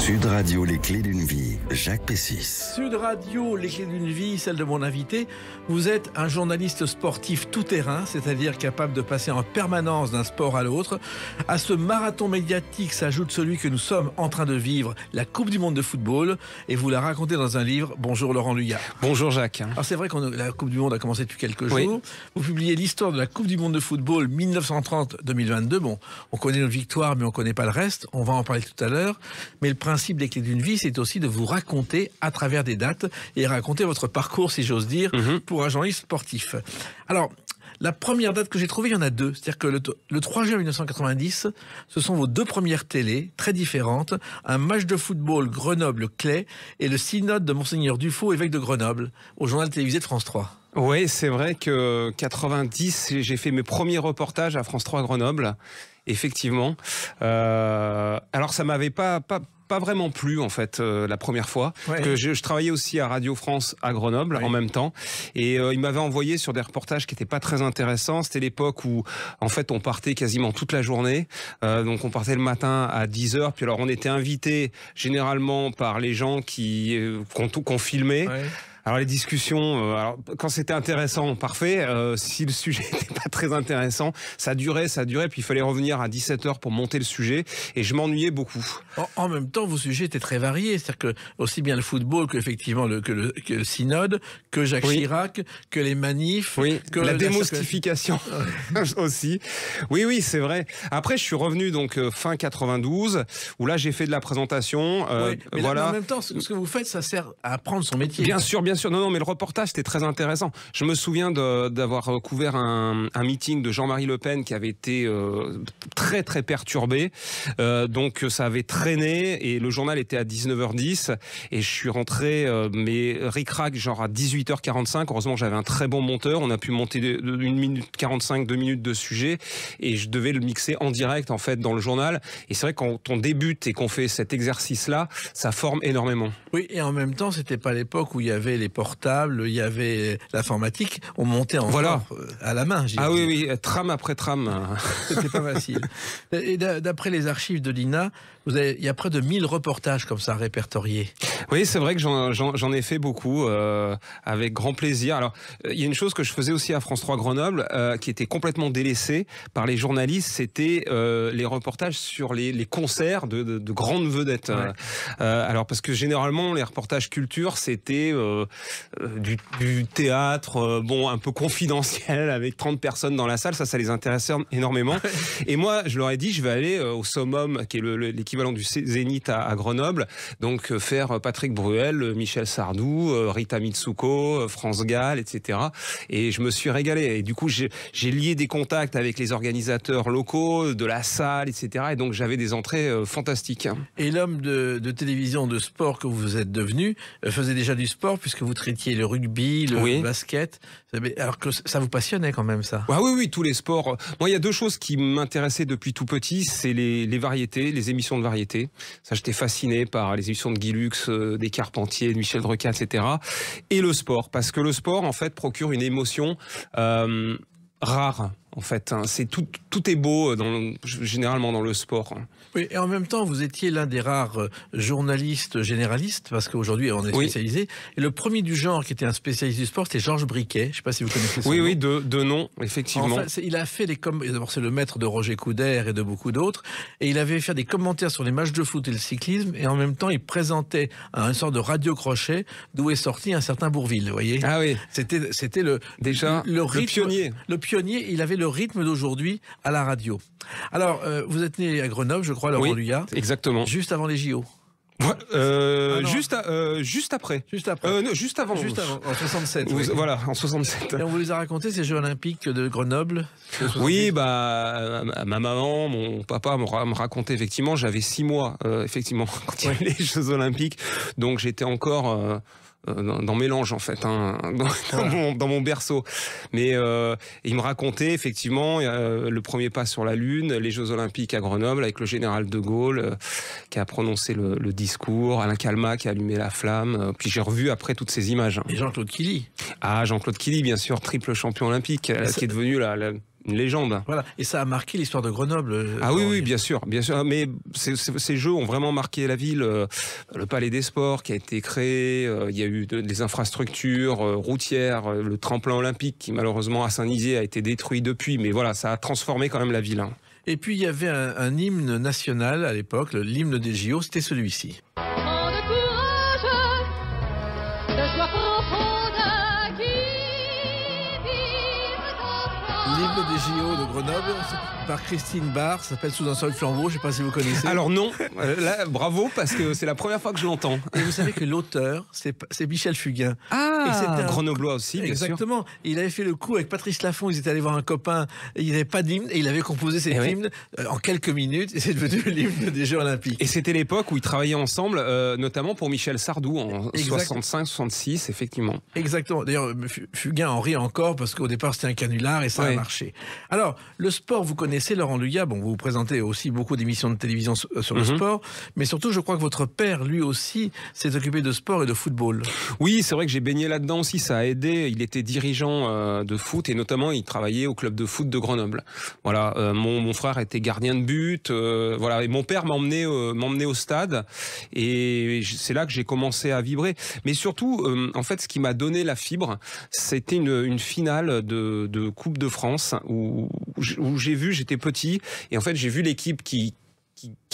Sud Radio, les clés d'une vie, Jacques Pessis. Sud Radio, les clés d'une vie, celle de mon invité. Vous êtes un journaliste sportif tout-terrain, c'est-à-dire capable de passer en permanence d'un sport à l'autre. À ce marathon médiatique s'ajoute celui que nous sommes en train de vivre, la Coupe du Monde de football. Et vous la racontez dans un livre. Bonjour Laurent Luyard. Bonjour Jacques. Alors c'est vrai que la Coupe du Monde a commencé depuis quelques jours. Oui. Vous publiez l'histoire de la Coupe du Monde de football 1930-2022. Bon, on connaît nos victoires, mais on ne connaît pas le reste. On va en parler tout à l'heure. Mais le principe des clés d'une vie, c'est aussi de vous raconter à travers des dates et raconter votre parcours, si j'ose dire, pour un journaliste sportif. Alors, la première date que j'ai trouvée, il y en a deux. C'est-à-dire que le 3 juin 1990, ce sont vos deux premières télés, très différentes. Un match de football Grenoble-Claye et le synode de Monseigneur Dufault, évêque de Grenoble, au journal télévisé de France 3. Oui, c'est vrai que 90, j'ai fait mes premiers reportages à France 3 Grenoble, effectivement. Alors ça m'avait pas vraiment plu en fait la première fois. Ouais. Parce que je travaillais aussi à Radio France à Grenoble en même temps et ils m'avaient envoyé sur des reportages qui n'étaient pas très intéressants. C'était l'époque où en fait on partait quasiment toute la journée. Donc on partait le matin à 10h, puis alors on était invité généralement par les gens qu'on filmait. Ouais. Alors les discussions, alors, quand c'était intéressant, parfait. Si le sujet n'était pas très intéressant, ça durait, puis il fallait revenir à 17h pour monter le sujet, et je m'ennuyais beaucoup. En même temps, vos sujets étaient très variés, c'est-à-dire que aussi bien le football que effectivement que le synode, que Jacques Chirac, que les manifs, que la démystification aussi. Oui, c'est vrai. Après, je suis revenu donc fin 92, où là j'ai fait de la présentation. Mais voilà. Là, en même temps, ce que vous faites, ça sert à apprendre son métier. Bien sûr. Non, mais le reportage, c'était très intéressant. Je me souviens d'avoir couvert un meeting de Jean-Marie Le Pen qui avait été très, très perturbé. Donc, ça avait traîné et le journal était à 19h10 et je suis rentré, mais ric-rac, genre à 18h45. Heureusement, j'avais un très bon monteur. On a pu monter 1 minute 45, 2 minutes de sujet et je devais le mixer en direct, en fait, dans le journal. Et c'est vrai, quand on débute et qu'on fait cet exercice-là, ça forme énormément. Oui, et en même temps, c'était pas l'époque où il y avait les portables, il y avait l'informatique, on montait à la main. Ah oui, tram après tram. C'était pas facile. Et d'après les archives de l'INA, il y a près de 1000 reportages comme ça répertoriés. Oui, c'est vrai que j'en ai fait beaucoup, avec grand plaisir. Alors, il y a une chose que je faisais aussi à France 3 Grenoble, qui était complètement délaissée par les journalistes, c'était les reportages sur les concerts de grandes vedettes. Ouais. Alors, parce que généralement, les reportages culture, c'était du théâtre, un peu confidentiel, avec 30 personnes dans la salle, ça les intéressait énormément. Et moi, je leur ai dit, je vais aller au Summum, qui est l'équivalent du Zénith à Grenoble, donc faire Patrick Bruel, Michel Sardou, Rita Mitsuko, France Gall, etc. Et je me suis régalé. Et du coup, j'ai lié des contacts avec les organisateurs locaux, de la salle, etc. Et donc, j'avais des entrées fantastiques. Et l'homme de télévision de sport que vous êtes devenu faisait déjà du sport, puisque vous traitiez le rugby, le basket. Alors que ça vous passionnait quand même, ça. Ah oui, tous les sports. Moi, il y a deux choses qui m'intéressaient depuis tout petit, c'est les variétés, les émissions de variétés. Ça, j'étais fasciné par les émissions de Guy Lux, des Carpentier, de Michel Drucker, etc. Et le sport, parce que le sport, en fait, procure une émotion rare. En fait, c'est tout est beau généralement dans le sport. Oui, et en même temps, vous étiez l'un des rares journalistes généralistes, parce qu'aujourd'hui on est spécialisé. Et le premier du genre qui était un spécialiste du sport, c'était Georges Briquet. Je ne sais pas si vous connaissez son nom. Oui, de nom, effectivement. Enfin, il a fait d'abord, c'est le maître de Roger Coudert et de beaucoup d'autres. Et il avait fait des commentaires sur les matchs de foot et le cyclisme. Et en même temps, il présentait une sorte de radio-crochet d'où est sorti un certain Bourvil. Vous voyez ? Ah oui. C'était le pionnier. Le pionnier, il avait le rythme d'aujourd'hui à la radio. Alors, vous êtes né à Grenoble, je crois, Laurent Luyard. Exactement. Juste avant les JO. Juste après. Juste après. Non, juste avant. En 67. Voilà, en 67. Et on vous les a racontés, ces Jeux Olympiques de Grenoble? Oui, ma maman, mon papa me racontait effectivement, j'avais 6 mois, effectivement, quand il y avait les Jeux Olympiques. Donc j'étais encore dans mes langes en fait, dans mon berceau. Mais il me racontait effectivement le premier pas sur la Lune, les Jeux Olympiques à Grenoble avec le général de Gaulle qui a prononcé le discours, Alain Calmat qui a allumé la flamme. Puis j'ai revu après toutes ces images. Et Jean-Claude Killy. Ah, Jean-Claude Killy, bien sûr, triple champion olympique, qui est devenu une légende. Voilà, et ça a marqué l'histoire de Grenoble. Ah oui, bien sûr. Mais ces jeux ont vraiment marqué la ville. Le Palais des Sports qui a été créé, il y a eu des infrastructures routières, le tremplin olympique qui malheureusement à Saint-Nizier a été détruit depuis, mais voilà, ça a transformé quand même la ville. Et puis il y avait un hymne national à l'époque, l'hymne des JO, c'était celui-ci. L'hymne des JO de Grenoble, par Christine Barre, ça s'appelle Sous un sol flambeau, je ne sais pas si vous connaissez. Alors non, là, bravo, parce que c'est la première fois que je l'entends. Et vous savez que l'auteur, c'est Michel Fugain. Ah, Grenoblois aussi, bien sûr. Exactement. Il avait fait le coup avec Patrice Laffont, ils étaient allés voir un copain, il n'y avait pas d'hymne, et il avait composé cet hymne en quelques minutes, et c'est devenu l'hymne des Jeux Olympiques. Et c'était l'époque où ils travaillaient ensemble, notamment pour Michel Sardou, en 65-66, effectivement. Exactement. D'ailleurs, Fugain en rit encore, parce qu'au départ, c'était un canular, et ça a marché. Alors, le sport, vous connaissez, Laurent Luyat, bon, vous présentez aussi beaucoup d'émissions de télévision sur le sport, mais surtout, je crois que votre père, lui aussi, s'est occupé de sport et de football. Oui, c'est vrai que j'ai baigné là-dedans aussi, ça a aidé. Il était dirigeant de foot et notamment, il travaillait au club de foot de Grenoble. Voilà, mon frère était gardien de but, voilà, et mon père m'emmenait au stade et c'est là que j'ai commencé à vibrer. Mais surtout, en fait, ce qui m'a donné la fibre, c'était une finale de Coupe de France où j'ai vu, j'étais petit, et en fait j'ai vu l'équipe qui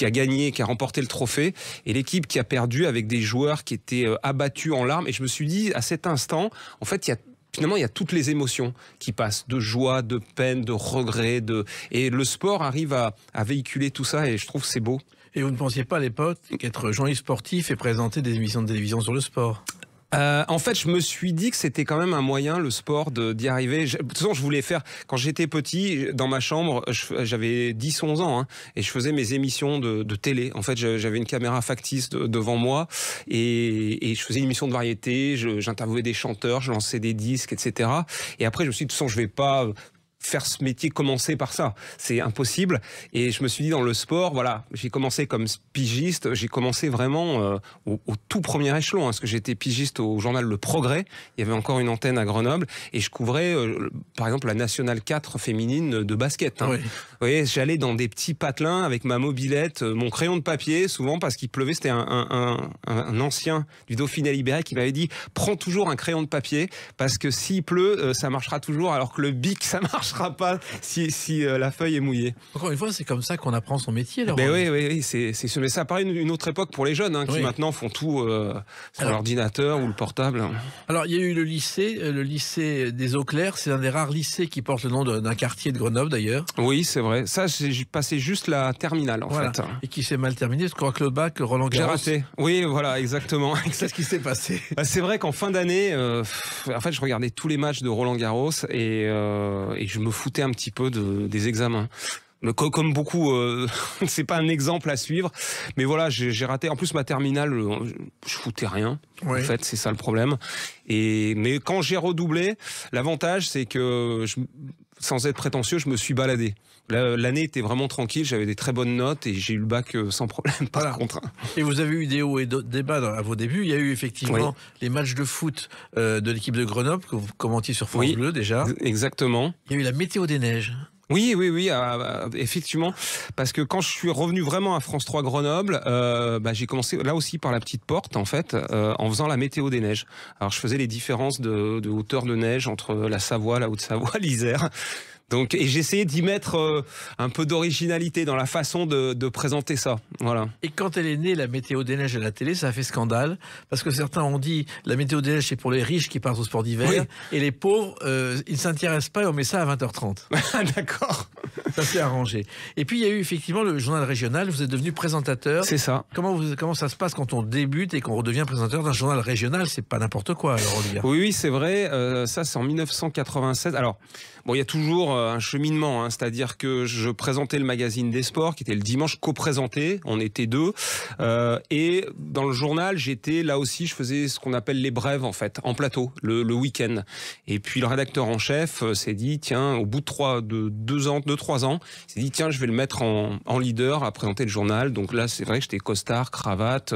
a gagné, qui a remporté le trophée, et l'équipe qui a perdu avec des joueurs qui étaient abattus en larmes. Et je me suis dit, à cet instant, en fait, finalement, il y a toutes les émotions qui passent, de joie, de peine, de regret, et le sport arrive à véhiculer tout ça, et je trouve que c'est beau. Et vous ne pensiez pas à l'époque qu'être journaliste sportif et présenter des émissions de télévision sur le sport ? En fait, je me suis dit que c'était quand même un moyen, le sport, d'y arriver. De toute façon, je voulais faire, quand j'étais petit, dans ma chambre, j'avais 10-11 ans, et je faisais mes émissions de télé. En fait, j'avais une caméra factice devant moi, et je faisais une émission de variété, j'interviewais des chanteurs, je lançais des disques, etc. Et après, je me suis dit, de toute façon, je vais pas faire ce métier, commencer par ça, c'est impossible. Et je me suis dit, dans le sport, voilà, j'ai commencé comme pigiste, j'ai commencé vraiment au tout premier échelon, parce que j'étais pigiste au journal Le Progrès, il y avait encore une antenne à Grenoble, et je couvrais par exemple la Nationale 4 féminine de basket. Oui. Vous voyez, j'allais dans des petits patelins avec ma mobilette, mon crayon de papier, souvent parce qu'il pleuvait. C'était un ancien du Dauphiné libéré qui m'avait dit, prends toujours un crayon de papier, parce que s'il pleut, ça marchera toujours, alors que le bic, ça marchera pas si la feuille est mouillée. Encore une fois, c'est comme ça qu'on apprend son métier. Ben oui, mais ça paraît une autre époque pour les jeunes, qui maintenant font tout sur l'ordinateur ou le portable. Alors, il y a eu le lycée des Eaux Claires, c'est un des rares lycées qui porte le nom d'un quartier de Grenoble d'ailleurs. Oui, c'est vrai. Ça, j'ai passé juste la terminale en fait. Et qui s'est mal terminé, je crois que le bac, Roland Garros. J'ai raté. Oui, voilà, exactement. Qu'est-ce qui s'est passé? C'est vrai qu'en fin d'année, en fait, je regardais tous les matchs de Roland Garros et je me foutais un petit peu des examens. Comme beaucoup, c'est pas un exemple à suivre, mais voilà, j'ai raté. En plus, ma terminale, je foutais rien. En fait, c'est ça le problème. Mais quand j'ai redoublé, l'avantage, c'est que sans être prétentieux, je me suis baladé. L'année était vraiment tranquille, j'avais des très bonnes notes et j'ai eu le bac sans problème, par contre. Et vous avez eu des hauts et des bas à vos débuts. Il y a eu effectivement les matchs de foot de l'équipe de Grenoble que vous commentiez sur France Bleu déjà. Exactement. Il y a eu la météo des neiges. Oui, effectivement, parce que quand je suis revenu vraiment à France 3 Grenoble, j'ai commencé là aussi par la petite porte en fait, en faisant la météo des neiges. Alors je faisais les différences de hauteur de neige entre la Savoie, la Haute-Savoie, l'Isère. Donc, et j'essayais d'y mettre un peu d'originalité dans la façon de présenter ça. Voilà. Et quand elle est née, la météo des neiges à la télé, ça a fait scandale, parce que certains ont dit la météo des neiges, c'est pour les riches qui partent au sport d'hiver, et les pauvres, ils ne s'intéressent pas et on met ça à 20h30. D'accord. Ça s'est arrangé. Et puis, il y a eu effectivement le journal régional, vous êtes devenu présentateur. C'est ça. Comment ça se passe quand on débute et qu'on redevient présentateur d'un journal régional? C'est pas n'importe quoi, alors, Olivier. Oui, c'est vrai. Ça, c'est en 1996. Alors, bon, il y a toujours un cheminement, c'est-à-dire que je présentais le magazine des sports, qui était le dimanche co-présenté, on était deux, et dans le journal, j'étais là aussi, je faisais ce qu'on appelle les brèves, en fait, en plateau, le week-end. Et puis le rédacteur en chef s'est dit, tiens, au bout de 2-3 ans, il s'est dit, tiens, je vais le mettre en leader à présenter le journal. Donc là, c'est vrai que j'étais costard, cravate,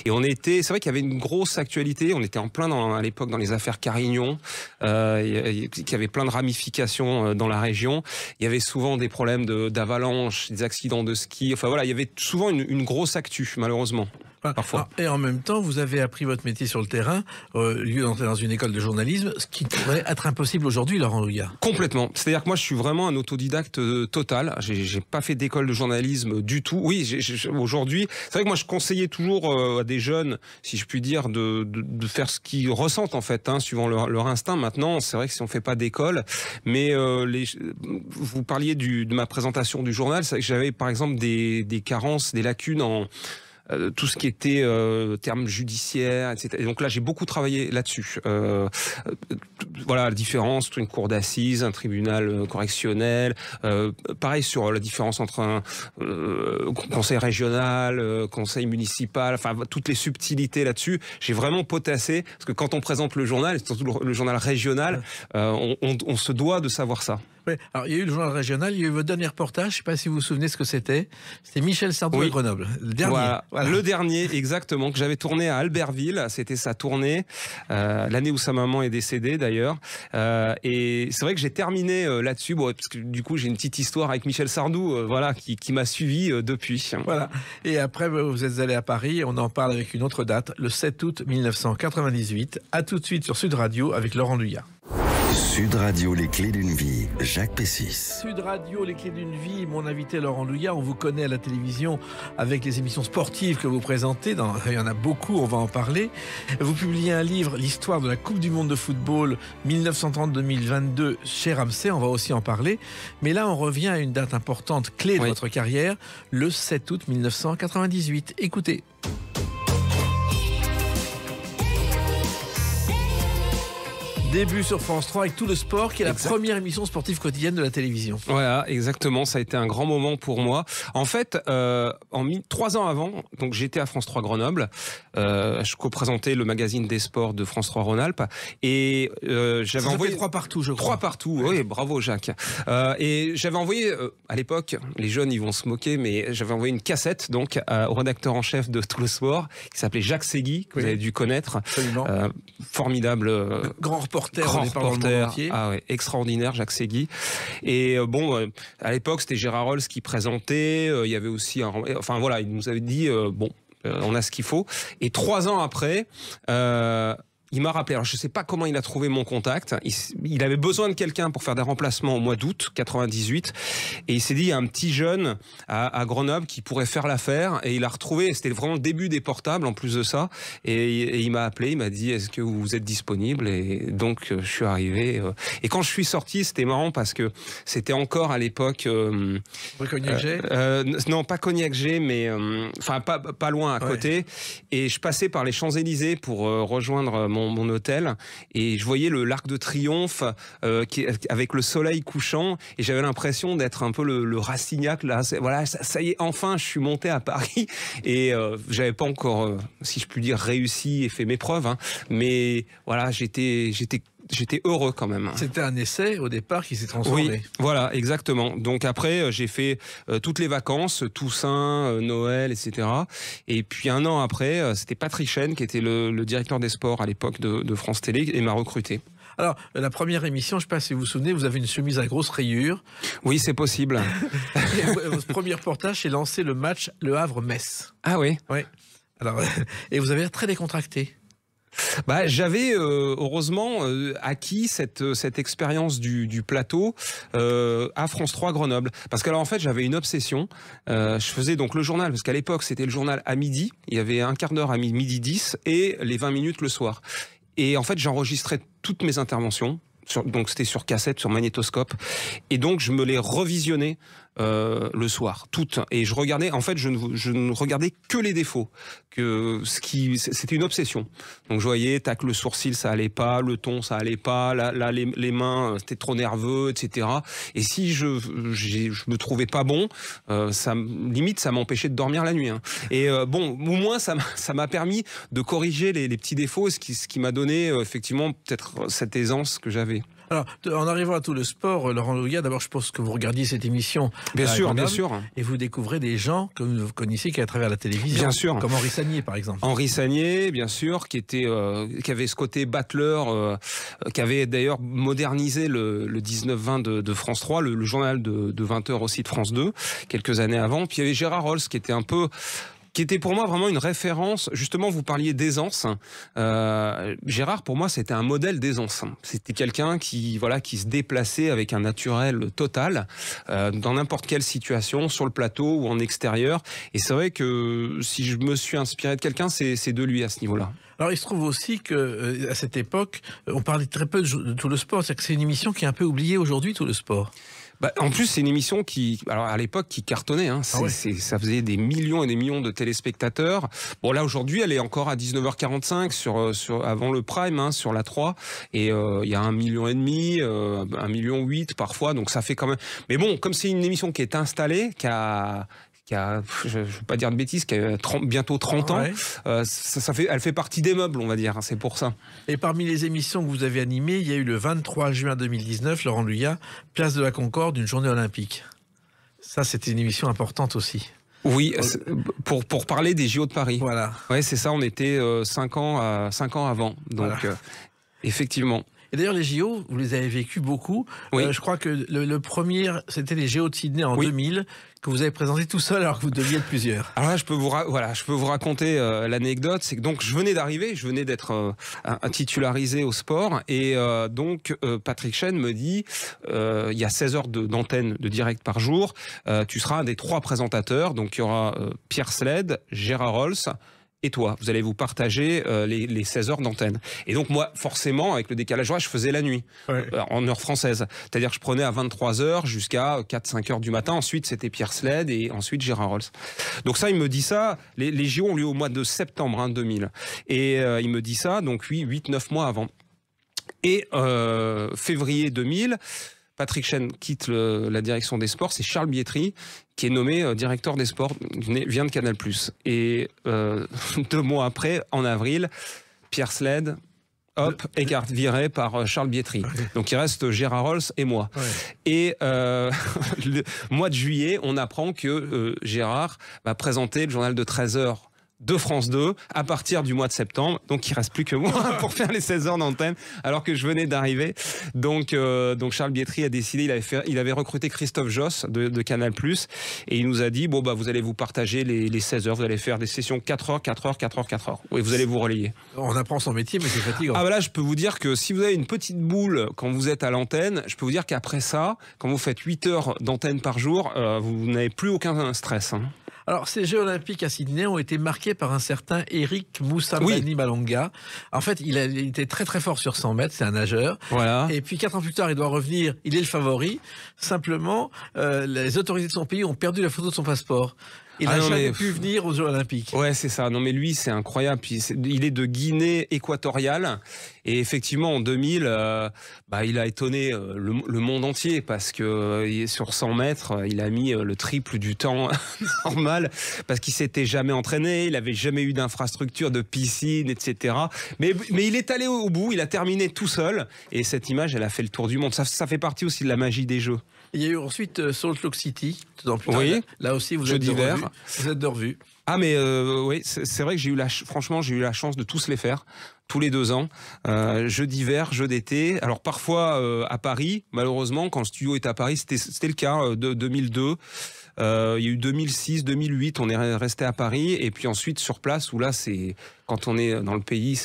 et c'est vrai qu'il y avait une grosse actualité, on était en plein à l'époque dans les affaires Carignon, qu'il y avait plein de ramifications dans la région. région. Il y avait souvent des problèmes d'avalanche, des accidents de ski. Enfin voilà, il y avait souvent une grosse actu, malheureusement. Parfois. Et en même temps, vous avez appris votre métier sur le terrain, lieu d'entrer dans une école de journalisme, ce qui pourrait être impossible aujourd'hui, Laurent Louya. Complètement. C'est-à-dire que moi, je suis vraiment un autodidacte total. J'ai pas fait d'école de journalisme du tout. Oui, aujourd'hui, c'est vrai que moi, je conseillais toujours à des jeunes, si je puis dire, de faire ce qu'ils ressentent en fait, suivant leur instinct. Maintenant, c'est vrai que si on fait pas d'école, mais vous parliez de ma présentation du journal, c'est que j'avais par exemple des carences, des lacunes en tout ce qui était termes judiciaires, etc. Et donc là, j'ai beaucoup travaillé là-dessus. Voilà la différence entre une cour d'assises, un tribunal correctionnel. Pareil sur la différence entre un conseil régional, conseil municipal. Enfin, toutes les subtilités là-dessus. J'ai vraiment potassé parce que quand on présente le journal, surtout le journal régional, on se doit de savoir ça. Oui. Alors, il y a eu le journal régional, il y a eu votre dernier reportage, je ne sais pas si vous vous souvenez ce que c'était. C'était Michel Sardou à Grenoble, le dernier. Voilà. Le dernier, exactement, que j'avais tourné à Albertville. C'était sa tournée, l'année où sa maman est décédée d'ailleurs. Et c'est vrai que j'ai terminé là-dessus, parce que du coup j'ai une petite histoire avec Michel Sardou, qui m'a suivi depuis. Voilà. Et après, vous êtes allé à Paris, on en parle avec une autre date, le 7 août 1998. À tout de suite sur Sud Radio avec Laurent Louya. Sud Radio, les clés d'une vie, Jacques Pessis. Sud Radio, les clés d'une vie, mon invité Laurent Louya, on vous connaît à la télévision avec les émissions sportives que vous présentez, il y en a beaucoup, on va en parler. Vous publiez un livre, l'histoire de la Coupe du Monde de football 1930-2022 chez Ramsay, on va aussi en parler. Mais là, on revient à une date importante, clé de votre carrière, le 7 août 1998. Écoutez. Début sur France 3 avec Tout le sport, qui est la première émission sportive quotidienne de la télévision. Voilà, exactement. Ça a été un grand moment pour moi. En fait, 3 ans avant, donc j'étais à France 3 Grenoble. Je co-présentais le magazine des sports de France 3 Rhône-Alpes. Et j'avais envoyé 3 partout, je crois. 3 partout, oui, bravo Jacques. Et j'avais envoyé, à l'époque, les jeunes ils vont se moquer, mais j'avais envoyé une cassette donc au rédacteur en chef de Tout le sport, qui s'appelait Jacques Segui, que vous avez dû connaître. Absolument. Formidable. Grand reporter, extraordinaire, Jacques Segui. Et à l'époque, c'était Gérard Rolls qui présentait. Il y avait aussi il nous avait dit on a ce qu'il faut. Et 3 ans après, il m'a rappelé. Alors je sais pas comment il a trouvé mon contact. Il avait besoin de quelqu'un pour faire des remplacements au mois d'août 98, et il s'est dit il y a un petit jeune à Grenoble qui pourrait faire l'affaire, et il a retrouvé. C'était vraiment le début des portables en plus de ça, et il m'a appelé. Il m'a dit est-ce que vous êtes disponible? Et donc je suis arrivé. Et quand je suis sorti, c'était marrant parce que c'était encore à l'époque. Cognac-G non, pas Cognac-G, mais pas loin à côté. Et je passais par les Champs-Élysées pour rejoindre mon hôtel, et je voyais l'Arc de Triomphe avec le soleil couchant, et j'avais l'impression d'être un peu le Rastignac là. Voilà, ça y est, enfin je suis monté à Paris, et j'avais pas encore, si je puis dire, réussi et fait mes preuves, mais voilà, j'étais heureux quand même. C'était un essai au départ qui s'est transformé. Oui, voilà, exactement. Donc après, j'ai fait toutes les vacances, Toussaint, Noël, etc. Et puis 1 an après, c'était Patrick Chen qui était le directeur des sports à l'époque de France Télé, et m'a recruté. Alors, la première émission, je ne sais pas si vous vous souvenez, vous avez une chemise à grosses rayures. Oui, c'est possible. Votre premier reportage, c'est lancé le match Le Havre-Metz. Ah oui. Oui. Alors, et vous avez l'air très décontracté. J'avais heureusement acquis cette expérience du plateau à France 3 Grenoble, parce que alors en fait j'avais une obsession. Je faisais donc le journal, parce qu'à l'époque c'était le journal à midi, il y avait un quart d'heure à midi 10 et les 20 minutes le soir, et en fait j'enregistrais toutes mes interventions. Donc c'était sur cassette, sur magnétoscope, et donc je me les revisionnais le soir, toutes, et je regardais. En fait, je ne regardais que les défauts, c'était une obsession. Donc je voyais, tac, le sourcil ça allait pas, le ton ça allait pas, là les mains c'était trop nerveux, etc. Et si je me trouvais pas bon, ça m'empêchait de dormir la nuit. Et au moins ça m'a permis de corriger les petits défauts, ce qui m'a donné effectivement peut-être cette aisance que j'avais. Alors, en arrivant à tout le sport, Laurent Louya, d'abord, je pense que vous regardiez cette émission. Bien sûr. Et vous découvrez des gens que vous connaissez qu'à travers la télévision. Bien sûr. Comme Henri Sagnier, par exemple. Henri Sagnier, bien sûr, qui avait ce côté battleur, qui avait d'ailleurs modernisé le 19-20 de France 3, le journal de 20h aussi de France 2, quelques années avant. Puis il y avait Gérard Rolls, qui était pour moi vraiment une référence. Justement, vous parliez d'aisance. Gérard, pour moi, c'était un modèle d'aisance. C'était quelqu'un qui se déplaçait avec un naturel total dans n'importe quelle situation, sur le plateau ou en extérieur. Et c'est vrai que si je me suis inspiré de quelqu'un, c'est de lui à ce niveau-là. Alors, il se trouve aussi que à cette époque, on parlait très peu de Tout le sport. C'est-à-dire que c'est une émission qui est un peu oubliée aujourd'hui, Tout le sport. En plus, c'est une émission alors à l'époque, qui cartonnait. Hein. Ça faisait des millions et des millions de téléspectateurs. Bon, là, aujourd'hui, elle est encore à 19h45 avant le prime, hein, sur la 3. Et il y a 1,5 million, 1,8 million parfois. Donc, ça fait quand même... Mais bon, comme c'est une émission qui est installée, qui a, je ne veux pas dire de bêtises, qui a bientôt 30 ans, elle fait partie des meubles, on va dire, hein, c'est pour ça. Et parmi les émissions que vous avez animées, il y a eu le 23 juin 2019, Laurent Louya, Place de la Concorde, une journée olympique. Ça, c'était une émission importante aussi. Oui, pour parler des JO de Paris. Voilà. Ouais, c'est ça, on était 5 ans avant, donc voilà. Effectivement. Et d'ailleurs, les JO, vous les avez vécus beaucoup. Oui. Je crois que le premier, c'était les JO de Sydney en 2000, que vous avez présenté tout seul alors que vous deviez être plusieurs. Alors là, je peux vous raconter l'anecdote. C'est que donc je venais d'arriver, je venais d'être titularisé au sport, et donc Patrick Chen me dit, il y a 16 heures d'antenne de direct par jour, tu seras un des 3 présentateurs, donc il y aura Pierre Sled, Gérard Rolls et toi, vous allez vous partager les 16 heures d'antenne. Et donc moi, forcément, avec le décalage horaire, je faisais la nuit, en heure française. C'est-à-dire que je prenais à 23 heures jusqu'à 4-5 heures du matin. Ensuite, c'était Pierre Sled et ensuite Gérard Rolls. Donc ça, il me dit ça. Les JO ont lieu au mois de septembre 2000. Et il me dit ça, donc 8-9 mois avant. Et février 2000... Patrick Chen quitte la direction des sports, c'est Charles Bietri qui est nommé directeur des sports, vient de Canal+. Et 2 mois après, en avril, Pierre Sled, viré par Charles Bietri. Donc il reste Gérard Rolls et moi. Et le mois de juillet, on apprend que Gérard va présenter le journal de 13h de France 2 à partir du mois de septembre. Donc il reste plus que moi pour faire les 16 heures d'antenne alors que je venais d'arriver. Donc Charles Bietri a décidé, il avait recruté Christophe Josse de Canal+, et il nous a dit vous allez vous partager les 16 heures, vous allez faire des sessions 4 heures, 4 heures, 4 heures, 4 heures. Oui, vous allez vous relayer. On apprend son métier, mais c'est fatigant. Ah là, je peux vous dire que si vous avez une petite boule quand vous êtes à l'antenne, je peux vous dire qu'après ça, quand vous faites 8 heures d'antenne par jour, vous n'avez plus aucun stress. Hein. Alors, ces Jeux Olympiques à Sydney ont été marqués par un certain Eric Moussa Bani Malonga. En fait, il était très très fort sur 100 mètres, c'est un nageur. Voilà. Et puis 4 ans plus tard, il doit revenir, il est le favori. Simplement, les autorités de son pays ont perdu la photo de son passeport. Il n'a jamais pu venir aux Jeux Olympiques. Ouais, c'est ça. Non, mais lui, c'est incroyable. Puis il est de Guinée équatoriale. Et effectivement, en 2000, il a étonné le monde entier parce que sur 100 mètres, il a mis le triple du temps normal parce qu'il s'était jamais entraîné, il avait jamais eu d'infrastructure, de piscine, etc. Mais il est allé au bout, il a terminé tout seul. Et cette image, elle a fait le tour du monde. Ça fait partie aussi de la magie des Jeux. Il y a eu ensuite Salt Lake City, 2 ans plus tard. Oui. Là aussi, vous êtes de revue. Ah, mais oui, c'est vrai que j'ai eu la chance de tous les faire, tous les 2 ans. Jeux d'hiver, jeux d'été. Alors parfois à Paris, malheureusement, quand le studio est à Paris, c'était le cas de 2002. Il y a eu 2006, 2008, on est resté à Paris, et puis ensuite sur place, où là, c'est quand on est dans le pays,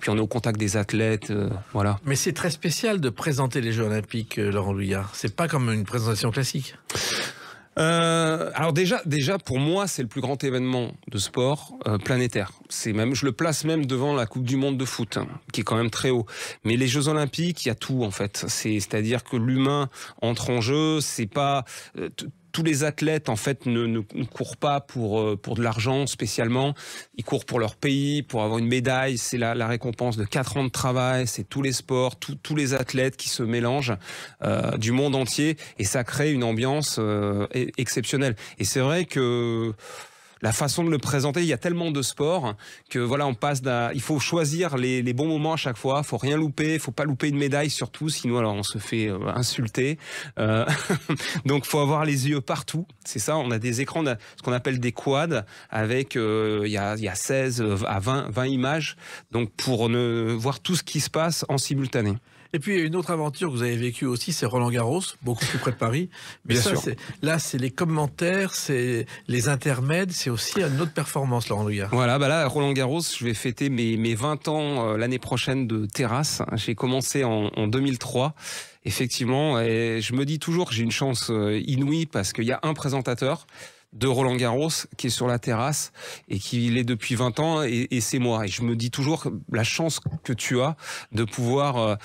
puis on est au contact des athlètes, voilà. Mais c'est très spécial de présenter les Jeux Olympiques, Laurent Louya. C'est pas comme une présentation classique. Alors déjà pour moi c'est le plus grand événement de sport planétaire. Je le place même devant la Coupe du Monde de foot, hein, qui est quand même très haut. Mais les Jeux Olympiques, il y a tout en fait. C'est-à-dire que l'humain entre en jeu. C'est pas tous les athlètes en fait ne courent pas pour de l'argent spécialement. Ils courent pour leur pays, pour avoir une médaille. C'est la récompense de 4 ans de travail. C'est tous les sports, tous les athlètes qui se mélangent du monde entier, et ça crée une ambiance exceptionnelle. Et c'est vrai que la façon de le présenter. Il y a tellement de sports que voilà, il faut choisir les bons moments à chaque fois. Faut rien louper, faut pas louper une médaille surtout, sinon alors on se fait insulter. Donc faut avoir les yeux partout. C'est ça. On a des écrans, ce qu'on appelle des quads avec il y a 16 à 20 images. Donc pour voir tout ce qui se passe en simultané. Et puis, une autre aventure que vous avez vécue aussi, c'est Roland-Garros, beaucoup plus près de Paris. Mais Bien ça, sûr. là, c'est les commentaires, c'est les intermèdes, c'est aussi une autre performance, Laurent Luyard. Voilà, là, Roland-Garros, je vais fêter mes 20 ans l'année prochaine de terrasse. J'ai commencé en 2003. Effectivement, et je me dis toujours que j'ai une chance inouïe parce qu'il y a un présentateur de Roland-Garros qui est sur la terrasse et qui l'est depuis 20 ans et c'est moi. Et je me dis toujours la chance que tu as de pouvoir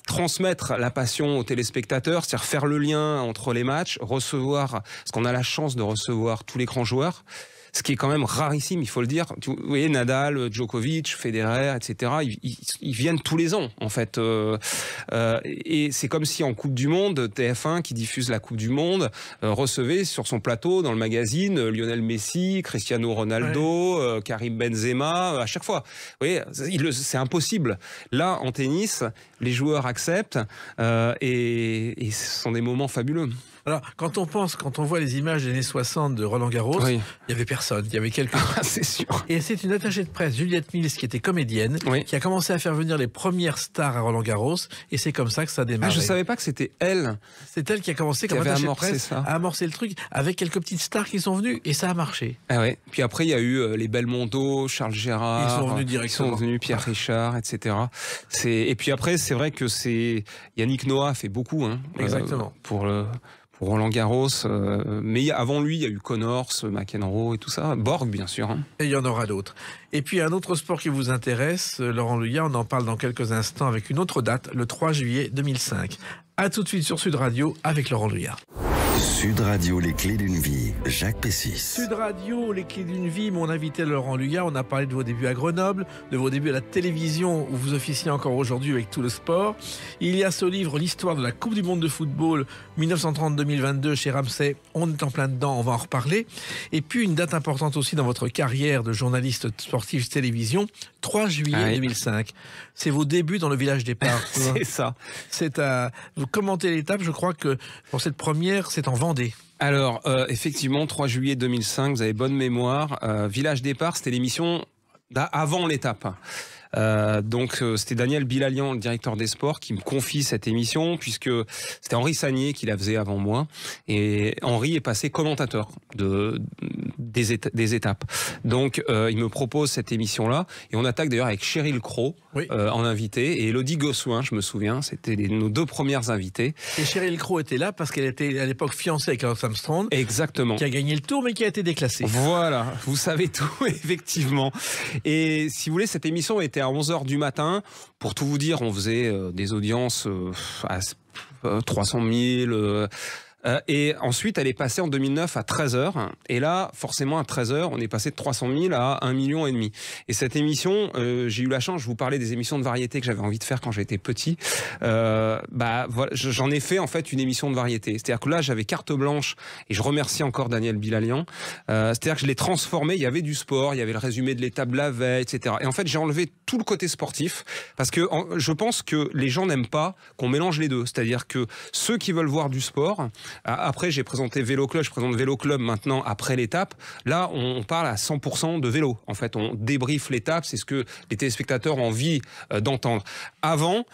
transmettre la passion aux téléspectateurs, c'est-à-dire faire le lien entre les matchs, recevoir, parce qu'on a la chance de recevoir tous les grands joueurs, ce qui est quand même rarissime, il faut le dire. Vous voyez, Nadal, Djokovic, Federer, etc., ils viennent tous les ans, en fait. Et c'est comme si en Coupe du Monde, TF1, qui diffuse la Coupe du Monde, recevait sur son plateau, dans le magazine, Lionel Messi, Cristiano Ronaldo, Karim Benzema, à chaque fois. Vous voyez, c'est impossible. Là, en tennis, les joueurs acceptent et ce sont des moments fabuleux. Alors, quand on voit les images des années 60 de Roland-Garros, il y avait personne, il y avait quelques... C'est sûr. Et c'est une attachée de presse, Juliette Mills, qui était comédienne, qui a commencé à faire venir les premières stars à Roland-Garros, et c'est comme ça que ça a démarré. Ah, je savais pas que c'était elle. C'est elle qui a commencé comme attachée de presse à amorcer le truc, avec quelques petites stars qui sont venues, et ça a marché. Ah ouais. Puis après, il y a eu les Belmondo, Charles Gérard. Ils sont venus directement. Ils sont venus, Pierre Richard, etc. Et puis après, c'est vrai que Yannick Noah fait beaucoup, hein. Exactement. Pour Roland-Garros, mais avant lui, il y a eu Connors, McEnroe et tout ça. Borg, bien sûr. Hein. Et il y en aura d'autres. Et puis, un autre sport qui vous intéresse, Laurent Luyard, on en parle dans quelques instants avec une autre date, le 3 juillet 2005. A tout de suite sur Sud Radio avec Laurent Luyard. Sud Radio, les clés d'une vie, Jacques Pessis. Sud Radio, les clés d'une vie, mon invité Laurent Luyard. On a parlé de vos débuts à Grenoble, de vos débuts à la télévision où vous officiez encore aujourd'hui avec tout le sport. Il y a ce livre, l'histoire de la Coupe du Monde de football 1930-2022 chez Ramsay. On est en plein dedans, on va en reparler. Et puis une date importante aussi dans votre carrière de journaliste sportif télévision, 3 juillet 2005. C'est vos débuts dans le village départ. C'est ça. Vous commentez l'étape, je crois que pour cette première, c'est en Vendée. Alors, effectivement, 3 juillet 2005, vous avez bonne mémoire. Village départ, c'était l'émission avant l'étape. Donc c'était Daniel Bilalian, le directeur des sports, qui me confie cette émission, puisque c'était Henri Sagnier qui la faisait avant moi, et Henri est passé commentateur des étapes. Donc il me propose cette émission-là, et on attaque d'ailleurs avec Cheryl Crow en invité, et Elodie Gossuin, je me souviens, c'était nos deux premières invitées. Et Cheryl Crow était là parce qu'elle était à l'époque fiancée avec Lance Armstrong. Exactement. Qui a gagné le tour, mais qui a été déclassée. Voilà, vous savez tout, effectivement. Et si vous voulez, cette émission était à 11h du matin. Pour tout vous dire, on faisait des audiences à 300 000... et ensuite, elle est passée en 2009 à 13h. Et là, forcément, à 13h, on est passé de 300 000 à 1,5 million. Et cette émission, j'ai eu la chance, je vous parlais des émissions de variété que j'avais envie de faire quand j'étais petit. Voilà, j'en ai fait en fait une émission de variété. C'est-à-dire que là, j'avais carte blanche, et je remercie encore Daniel Bilalian. C'est-à-dire que je l'ai transformé, il y avait du sport, il y avait le résumé de l'étape de la veille, etc. Et en fait, j'ai enlevé tout le côté sportif, parce que je pense que les gens n'aiment pas qu'on mélange les deux. C'est-à-dire que ceux qui veulent voir du sport... Après, j'ai présenté Vélo Club, je présente Vélo Club maintenant après l'étape. Là, on parle à 100% de vélo. En fait, on débriefe l'étape, c'est ce que les téléspectateurs ont envie d'entendre. Avant...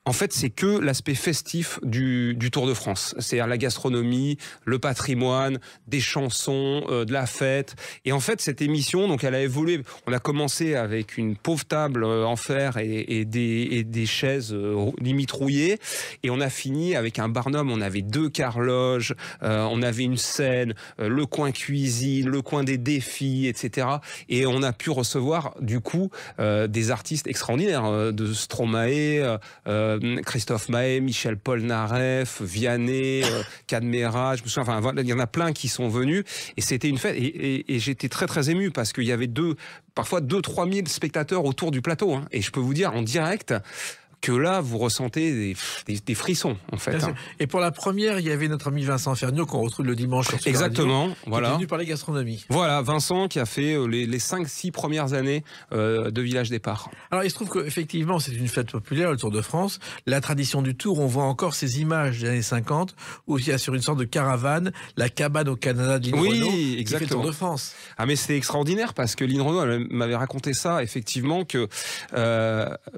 En fait, c'est que l'aspect festif du Tour de France. C'est-à-dire la gastronomie, le patrimoine, des chansons, de la fête. Et en fait, cette émission, donc, elle a évolué. On a commencé avec une pauvre table en fer et des chaises limite rouillées. Et on a fini avec un barnum. On avait 2 carloges, on avait une scène, le coin cuisine, le coin des défis, etc. Et on a pu recevoir, du coup, des artistes extraordinaires, de Stromae, Christophe Maé, Michel Polnareff, Vianney, Cadmera, je me souviens, enfin, il y en a plein qui sont venus, et c'était une fête, et j'étais très très ému, parce qu'il y avait parfois 2-3 000 spectateurs autour du plateau, hein, et je peux vous dire, en direct, que là, vous ressentez des frissons, en fait. Et pour la première, il y avait notre ami Vincent Ferniaud, qu'on retrouve le dimanche sur Sud Exactement, Radio, voilà. qui est venu parler gastronomie. Voilà, Vincent qui a fait les 5-6 premières années de Village Départ. Alors, il se trouve qu'effectivement, c'est une fête populaire, le Tour de France. La tradition du Tour, on voit encore ces images des années 50, où il y a sur une sorte de caravane, la cabane au Canada de Lynn Renault, qui fait le Tour de France. Ah, mais c'était extraordinaire, parce que Lynn Renault, elle m'avait raconté ça, effectivement, que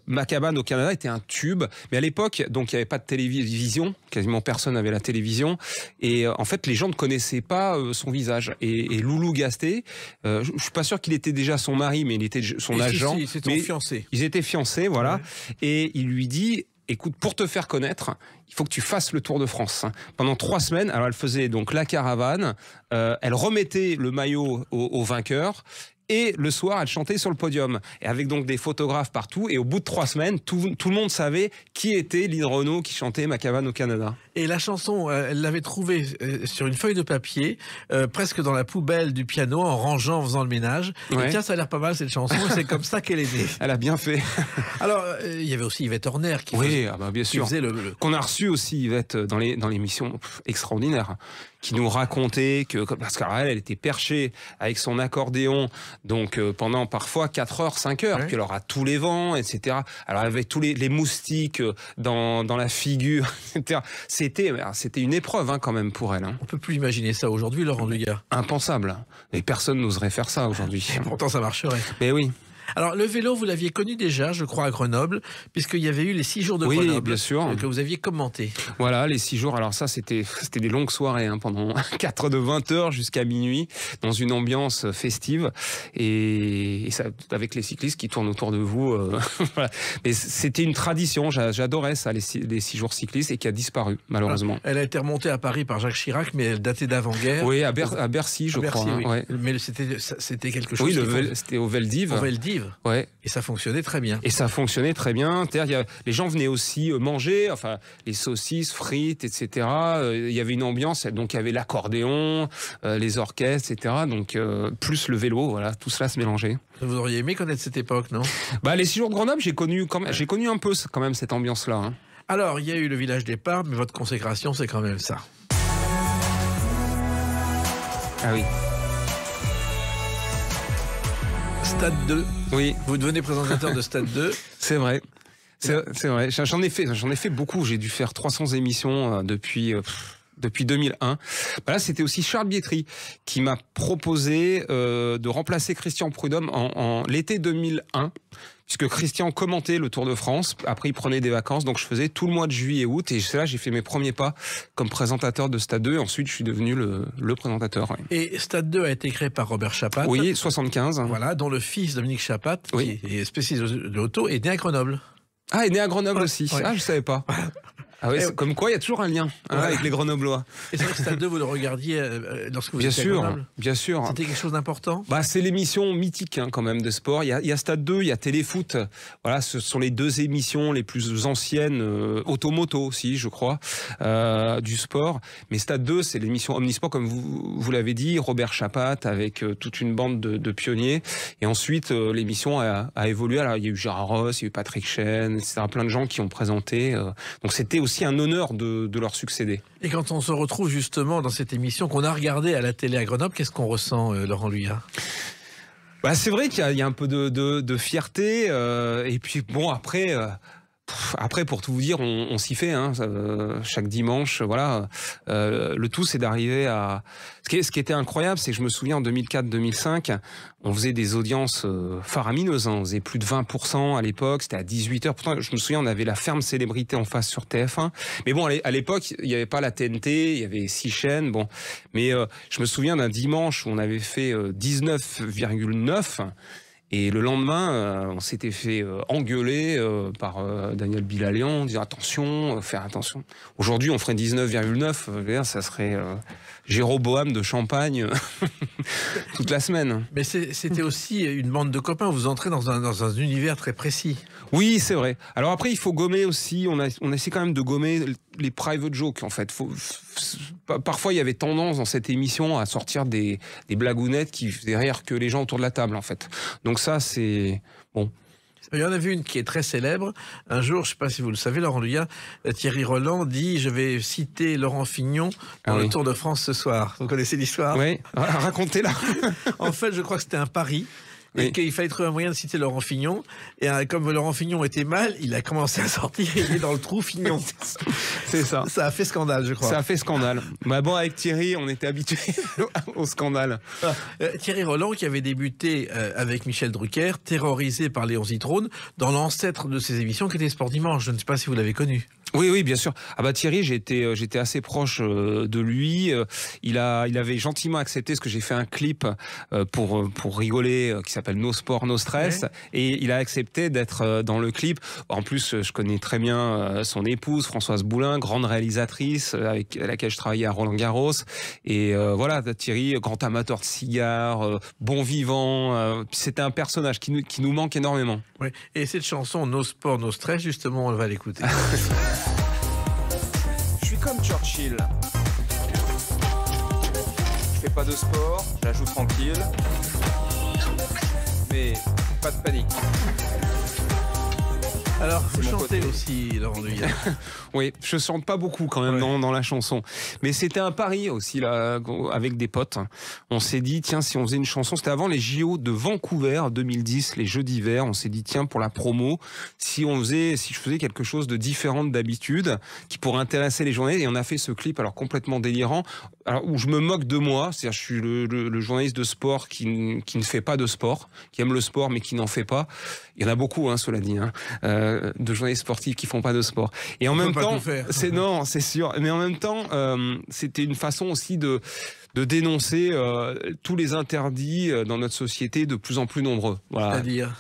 ma cabane au Canada était un tube. Mais à l'époque, donc il n'y avait pas de télévision, quasiment personne n'avait la télévision, et en fait les gens ne connaissaient pas son visage. Et Loulou Gasté, je suis pas sûr qu'il était déjà son mari, mais il était son agent. Si, c'est son fiancé. Ils étaient fiancés, voilà. Ouais. Et il lui dit: écoute, pour te faire connaître, il faut que tu fasses le Tour de France. Pendant 3 semaines, alors elle faisait donc la caravane, elle remettait le maillot au vainqueur. Et le soir, elle chantait sur le podium. Et avec donc des photographes partout. Et au bout de 3 semaines, tout le monde savait qui était Lynn Renault qui chantait Ma cabane au Canada. Et la chanson, elle l'avait trouvée sur une feuille de papier, presque dans la poubelle du piano, en rangeant, en faisant le ménage. Ouais. Et tiens, ça a l'air pas mal cette chanson, et c'est comme ça qu'elle est née. Elle a bien fait. Alors, il y avait aussi Yvette Horner qui bien sûr. faisait Qu'on a reçu aussi, Yvette, dans l'émission extraordinaire, qui nous racontait que, parce qu'elle était perchée avec son accordéon, donc pendant parfois 4 heures, 5 heures, puis elle aura tous les vents, etc. Alors elle avait tous les moustiques dans la figure, etc. C'était une épreuve quand même pour elle. On peut plus imaginer ça aujourd'hui, Laurent Dugas. Impensable. Et personne n'oserait faire ça aujourd'hui. Pourtant, ça marcherait. Mais oui. Alors, le vélo, vous l'aviez connu déjà, je crois, à Grenoble, puisqu'il y avait eu les 6 jours de Grenoble. Oui, bien sûr. Que vous aviez commenté. Voilà, les 6 jours. Alors ça, c'était des longues soirées, pendant 4 de 20 heures jusqu'à minuit, dans une ambiance festive. Et ça, avec les cyclistes qui tournent autour de vous. Voilà. Mais c'était une tradition. J'adorais ça, les 6 jours cyclistes, et qui a disparu, malheureusement. Elle a été remontée à Paris par Jacques Chirac, mais elle datait d'avant-guerre. Oui, à Bercy, je crois. Oui. Ouais. Mais c'était quelque chose... Oui, c'était au Veldiv. Au Veldiv. Ouais. Et ça fonctionnait très bien. Et ça fonctionnait très bien. Les gens venaient aussi manger, enfin, les saucisses, frites, etc. Il y avait une ambiance, donc il y avait l'accordéon, les orchestres, etc. Donc, plus le vélo, voilà, tout cela se mélangeait. Vous auriez aimé connaître cette époque, non? Les 6 jours de Grenoble, j'ai connu un peu quand même cette ambiance-là. Alors, il y a eu le Village Départ, mais votre consécration, c'est quand même ça. Ah oui. Stade 2. Oui. Vous devenez présentateur de Stade 2. C'est vrai. C'est vrai. J'en ai fait beaucoup. J'ai dû faire 300 émissions depuis 2001. Là, c'était aussi Charles Bietri qui m'a proposé de remplacer Christian Prudhomme en l'été 2001, puisque Christian commentait le Tour de France. Après, il prenait des vacances, donc je faisais tout le mois de juillet et août. Et c'est là j'ai fait mes premiers pas comme présentateur de Stade 2. Et ensuite, je suis devenu le présentateur. Ouais. Et Stade 2 a été créé par Robert Chapat. Oui, 75. Voilà, dont le fils Dominique Chapat, oui, qui est spécialiste de l'auto, est né à Grenoble. Ah, il est né à Grenoble aussi. Ouais. Ah, je savais pas. Ah oui, comme quoi il y a toujours un lien avec les Grenoblois. Et c'est vrai que Stade 2, vous le regardiez lorsque vous étiez à Grenoble. Bien sûr. C'était quelque chose d'important. C'est l'émission mythique quand même de sport. Il y a Stade 2, il y a Téléfoot. Voilà, ce sont les 2 émissions les plus anciennes, Automoto aussi, je crois, du sport. Mais Stade 2, c'est l'émission Omnisport, comme vous l'avez dit, Robert Chapat avec toute une bande de pionniers. Et ensuite, l'émission a évolué. Alors, il y a eu Gérard Ross, il y a eu Patrick Chen, etc. Plein de gens qui ont présenté. Donc c'était aussi un honneur de leur succéder. Et quand on se retrouve justement dans cette émission qu'on a regardée à la télé à Grenoble, qu'est-ce qu'on ressent, Laurent Dugas? C'est vrai qu'il y a un peu de fierté. Et puis bon, après, pour tout vous dire, on s'y fait. Chaque dimanche, voilà. Le tout, c'est d'arriver à... Ce qui était incroyable, c'est que je me souviens en 2004-2005, on faisait des audiences faramineuses. On faisait plus de 20% à l'époque. C'était à 18h. Pourtant, je me souviens, on avait la ferme célébrité en face sur TF1. Mais bon, à l'époque, il n'y avait pas la TNT. Il y avait 6 chaînes. Bon, mais je me souviens d'un dimanche où on avait fait 19,9. Et le lendemain, on s'était fait engueuler par Daniel Bilalian, dire attention, faire attention. Aujourd'hui, on ferait 19,9, ça serait Jéroboam de Champagne toute la semaine. Mais c'était aussi une bande de copains, vous entrez dans un univers très précis. Oui, c'est vrai. Alors après, il faut gommer aussi, on essaie quand même de gommer les private jokes, en fait. Parfois, il y avait tendance dans cette émission à sortir des blagounettes qui faisaient rire que les gens autour de la table, en fait. Donc ça, c'est... Bon... Il y en a vu une qui est très célèbre. Un jour, je ne sais pas si vous le savez, Laurent Luyat, Thierry Roland dit « Je vais citer Laurent Fignon dans le Tour de France ce soir ». Vous connaissez l'histoire? Oui, racontez-la. En fait, je crois que c'était un pari. Et qu'il fallait trouver un moyen de citer Laurent Fignon. Et comme Laurent Fignon était mal, il a commencé à sortir et il est dans le trou Fignon. C'est ça. Ça a fait scandale, je crois. Ça a fait scandale. Bah bon, avec Thierry, on était habitués au scandale. Thierry Roland, qui avait débuté avec Michel Drucker, terrorisé par Léon Zitrone, dans l'ancêtre de ses émissions qui était Sport Dimanche. Je ne sais pas si vous l'avez connu. Oui, bien sûr. Ah bah Thierry, j'étais assez proche de lui. Il avait gentiment accepté ce que j'ai fait un clip pour rigoler qui s'appelle No Sport, No Stress, et il a accepté d'être dans le clip. En plus, je connais très bien son épouse Françoise Boulin, grande réalisatrice avec laquelle je travaillais à Roland-Garros. Et voilà, Thierry, grand amateur de cigares, bon vivant. C'était un personnage qui nous manque énormément. Oui. Et cette chanson No Sport, No Stress, justement, on va l'écouter. Je suis comme Churchill. Je fais pas de sport, je la joue tranquille. Mais pas de panique. Alors, vous chantez aussi, Laurent Luyat. Oui, je chante pas beaucoup quand même dans la chanson. Mais c'était un pari aussi, là, avec des potes. On s'est dit, tiens, si on faisait une chanson, c'était avant les JO de Vancouver 2010, les Jeux d'hiver. On s'est dit, tiens, pour la promo, si je faisais quelque chose de différent d'habitude, qui pourrait intéresser les journalistes. Et on a fait ce clip, alors complètement délirant, alors où je me moque de moi. C'est-à-dire, je suis le journaliste de sport qui ne fait pas de sport, qui aime le sport, mais qui n'en fait pas. Il y en a beaucoup, cela dit, de journalistes sportifs qui font pas de sport. Et en même temps, c'est sûr. Mais en même temps, c'était une façon aussi de dénoncer tous les interdits dans notre société de plus en plus nombreux. Voilà. C'est-à-dire,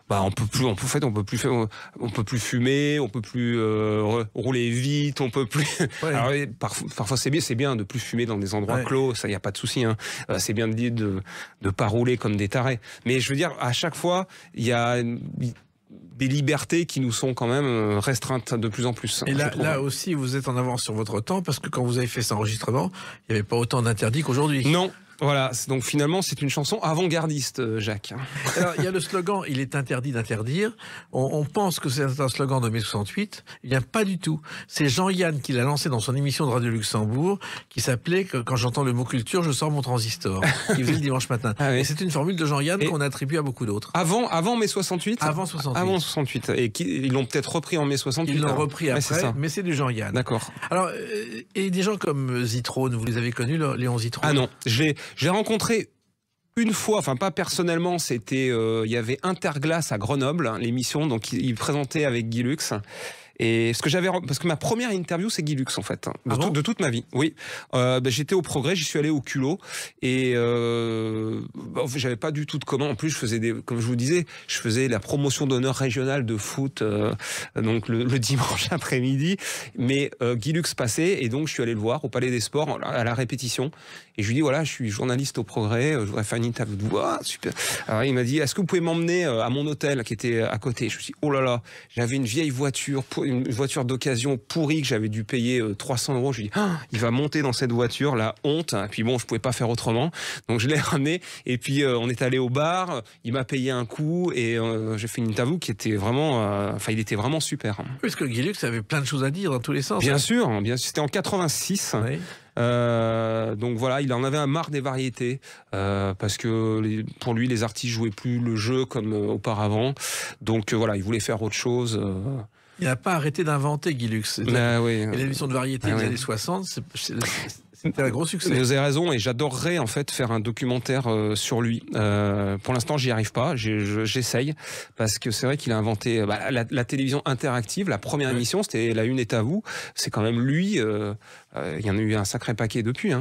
on peut plus fumer, on peut plus rouler vite, on peut plus. Alors, parfois c'est bien de plus fumer dans des endroits clos, ça y a pas de souci. C'est bien de pas rouler comme des tarés. Mais je veux dire, à chaque fois, il y a des libertés qui nous sont quand même restreintes de plus en plus. Et là aussi, vous êtes en avance sur votre temps, parce que quand vous avez fait cet enregistrement, il n'y avait pas autant d'interdits qu'aujourd'hui. Non. Voilà, donc finalement c'est une chanson avant-gardiste, Jacques. Alors il y a le slogan « Il est interdit d'interdire ». On pense que c'est un slogan de mai 68. Il n'y a pas du tout. C'est Jean-Yann qui l'a lancé dans son émission de Radio Luxembourg, qui s'appelait « Quand j'entends le mot culture, je sors mon transistor ». Il faisait le dimanche matin. Et c'est une formule de Jean-Yann qu'on attribue à beaucoup d'autres. Avant mai 68 ? Avant 68. Avant 68. Et ils l'ont peut-être repris en mai 68. Ils l'ont repris après, mais c'est du Jean-Yann. D'accord. Alors, et des gens comme Zitrone, vous les avez connus, Léon Zitrone? Ah non, j'ai rencontré une fois, enfin pas personnellement, c'était il y avait Interglace à Grenoble, l'émission, donc il présentait avec Guy Lux. Et parce que ma première interview c'est Guy Lux en fait, de toute ma vie. Oui, j'étais au Progrès, j'y suis allé au culot et j'avais pas du tout de comment. En plus, je faisais comme je vous disais, je faisais la promotion d'honneur régionale de foot, donc le dimanche après-midi. Mais Guy Lux passait et donc je suis allé le voir au Palais des Sports à la répétition. Et je lui dis voilà, je suis journaliste au Progrès, je voudrais faire une interview de vous. Ah, super. Alors il m'a dit est-ce que vous pouvez m'emmener à mon hôtel qui était à côté? Je me suis dit oh là là, j'avais une vieille voiture, une voiture d'occasion pourrie que j'avais dû payer 300 €. Je lui dis il va monter dans cette voiture, la honte. Et puis bon, je pouvais pas faire autrement, donc je l'ai ramené. Et puis on est allé au bar, il m'a payé un coup et j'ai fait une interview qui était vraiment, il était vraiment super. Parce que Guy Lux avait plein de choses à dire dans tous les sens. Bien sûr, c'était en 86. Oui. Donc voilà, il en avait un marre des variétés parce que pour lui les artistes jouaient plus le jeu comme auparavant. Donc voilà, il voulait faire autre chose. Il n'a pas arrêté d'inventer Guy Lux. Oui. Et l'émission de variété des années 60, c'était un gros succès. Vous avez raison, et j'adorerais en fait faire un documentaire sur lui. Pour l'instant, j'y arrive pas. J'essaye parce que c'est vrai qu'il a inventé la télévision interactive. La première émission, c'était La Une est à vous. C'est quand même lui. Il y en a eu un sacré paquet depuis.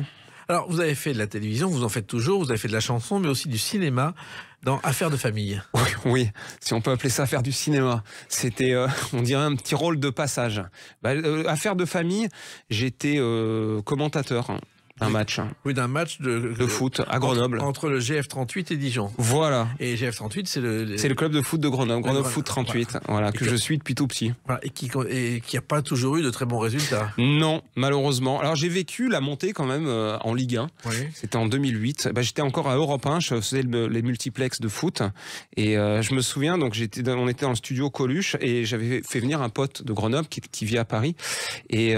Alors, vous avez fait de la télévision, vous en faites toujours. Vous avez fait de la chanson, mais aussi du cinéma dans Affaires de famille. Oui, si on peut appeler ça faire du cinéma. C'était, on dirait, un petit rôle de passage. Affaires de famille, j'étais commentateur. d'un match. Oui, d'un match de foot à Grenoble. Entre le GF38 et Dijon. Voilà. Et GF38, c'est le club de foot de Grenoble, Grenoble Foot 38, voilà, que je suis depuis tout petit. Voilà, et qui n'a pas toujours eu de très bons résultats. Non, malheureusement. Alors j'ai vécu la montée quand même en Ligue 1. Oui. C'était en 2008. J'étais encore à Europe 1, je faisais les multiplex de foot. Et je me souviens, donc on était dans le studio Coluche et j'avais fait venir un pote de Grenoble qui vit à Paris. Et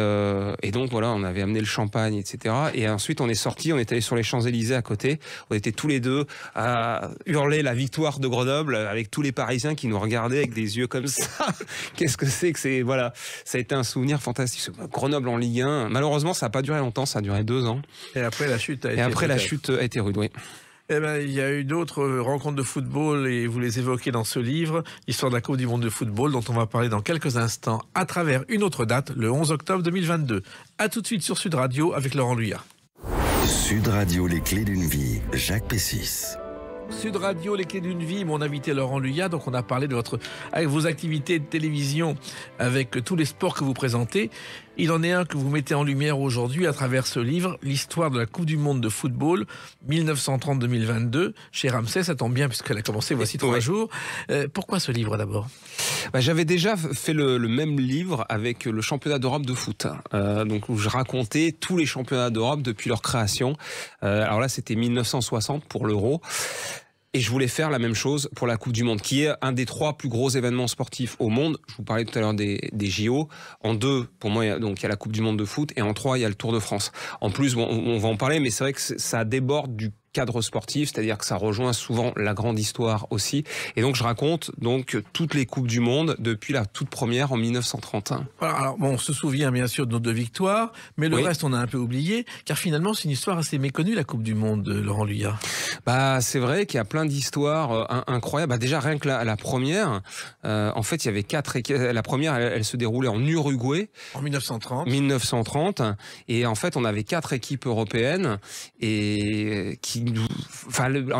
donc voilà, on avait amené le champagne, etc. Et ensuite on est sorti, on est allé sur les Champs-Élysées à côté. On était tous les deux à hurler la victoire de Grenoble avec tous les Parisiens qui nous regardaient avec des yeux comme ça. Qu'est-ce que c'est voilà, ça a été un souvenir fantastique. Grenoble en Ligue 1. Malheureusement, ça n'a pas duré longtemps, ça a duré 2 ans. Et après la chute a été rude, oui. Eh ben, il y a eu d'autres rencontres de football et vous les évoquez dans ce livre, l'histoire de la Coupe du Monde de football, dont on va parler dans quelques instants à travers une autre date, le 11 octobre 2022. À tout de suite sur Sud Radio avec Laurent Luyat. Sud Radio, les clés d'une vie, Jacques Pessis. Sud Radio, les clés d'une vie, mon invité Laurent Luyat. Donc on a parlé avec vos activités de télévision, avec tous les sports que vous présentez. Il en est un que vous mettez en lumière aujourd'hui à travers ce livre, l'histoire de la Coupe du Monde de football 1930-2022 chez Ramsay. Ça tombe bien puisqu'elle a commencé voici 3 jours. Pourquoi ce livre d'abord ? J'avais déjà fait le même livre avec le championnat d'Europe de foot, donc où je racontais tous les championnats d'Europe depuis leur création. Alors là, c'était 1960 pour l'Euro. Et je voulais faire la même chose pour la Coupe du Monde, qui est un des 3 plus gros événements sportifs au monde. Je vous parlais tout à l'heure des JO. En 2, pour moi, il y a la Coupe du Monde de foot. Et en 3, il y a le Tour de France. En plus, on va en parler, mais c'est vrai que ça déborde du cadre sportif, c'est-à-dire que ça rejoint souvent la grande histoire aussi. Et donc je raconte toutes les Coupes du Monde depuis la toute première en 1931. Alors on se souvient bien sûr de nos 2 victoires, mais le reste on a un peu oublié, car finalement c'est une histoire assez méconnue, la Coupe du Monde de Laurent Luyat. C'est vrai qu'il y a plein d'histoires incroyables. Déjà rien que la première, en fait il y avait 4 équipes. La première elle se déroulait en Uruguay. En 1930. 1930. Et en fait on avait 4 équipes européennes et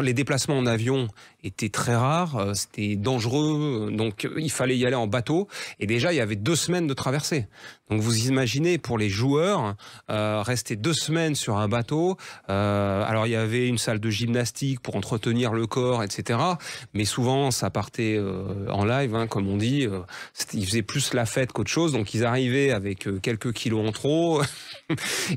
les déplacements en avion étaient très rares, c'était dangereux, donc il fallait y aller en bateau. Et déjà, il y avait 2 semaines de traversée. Donc vous imaginez, pour les joueurs, rester 2 semaines sur un bateau. Alors il y avait une salle de gymnastique pour entretenir le corps, etc. Mais souvent, ça partait en live, comme on dit. Ils faisaient plus la fête qu'autre chose. Donc ils arrivaient avec quelques kilos en trop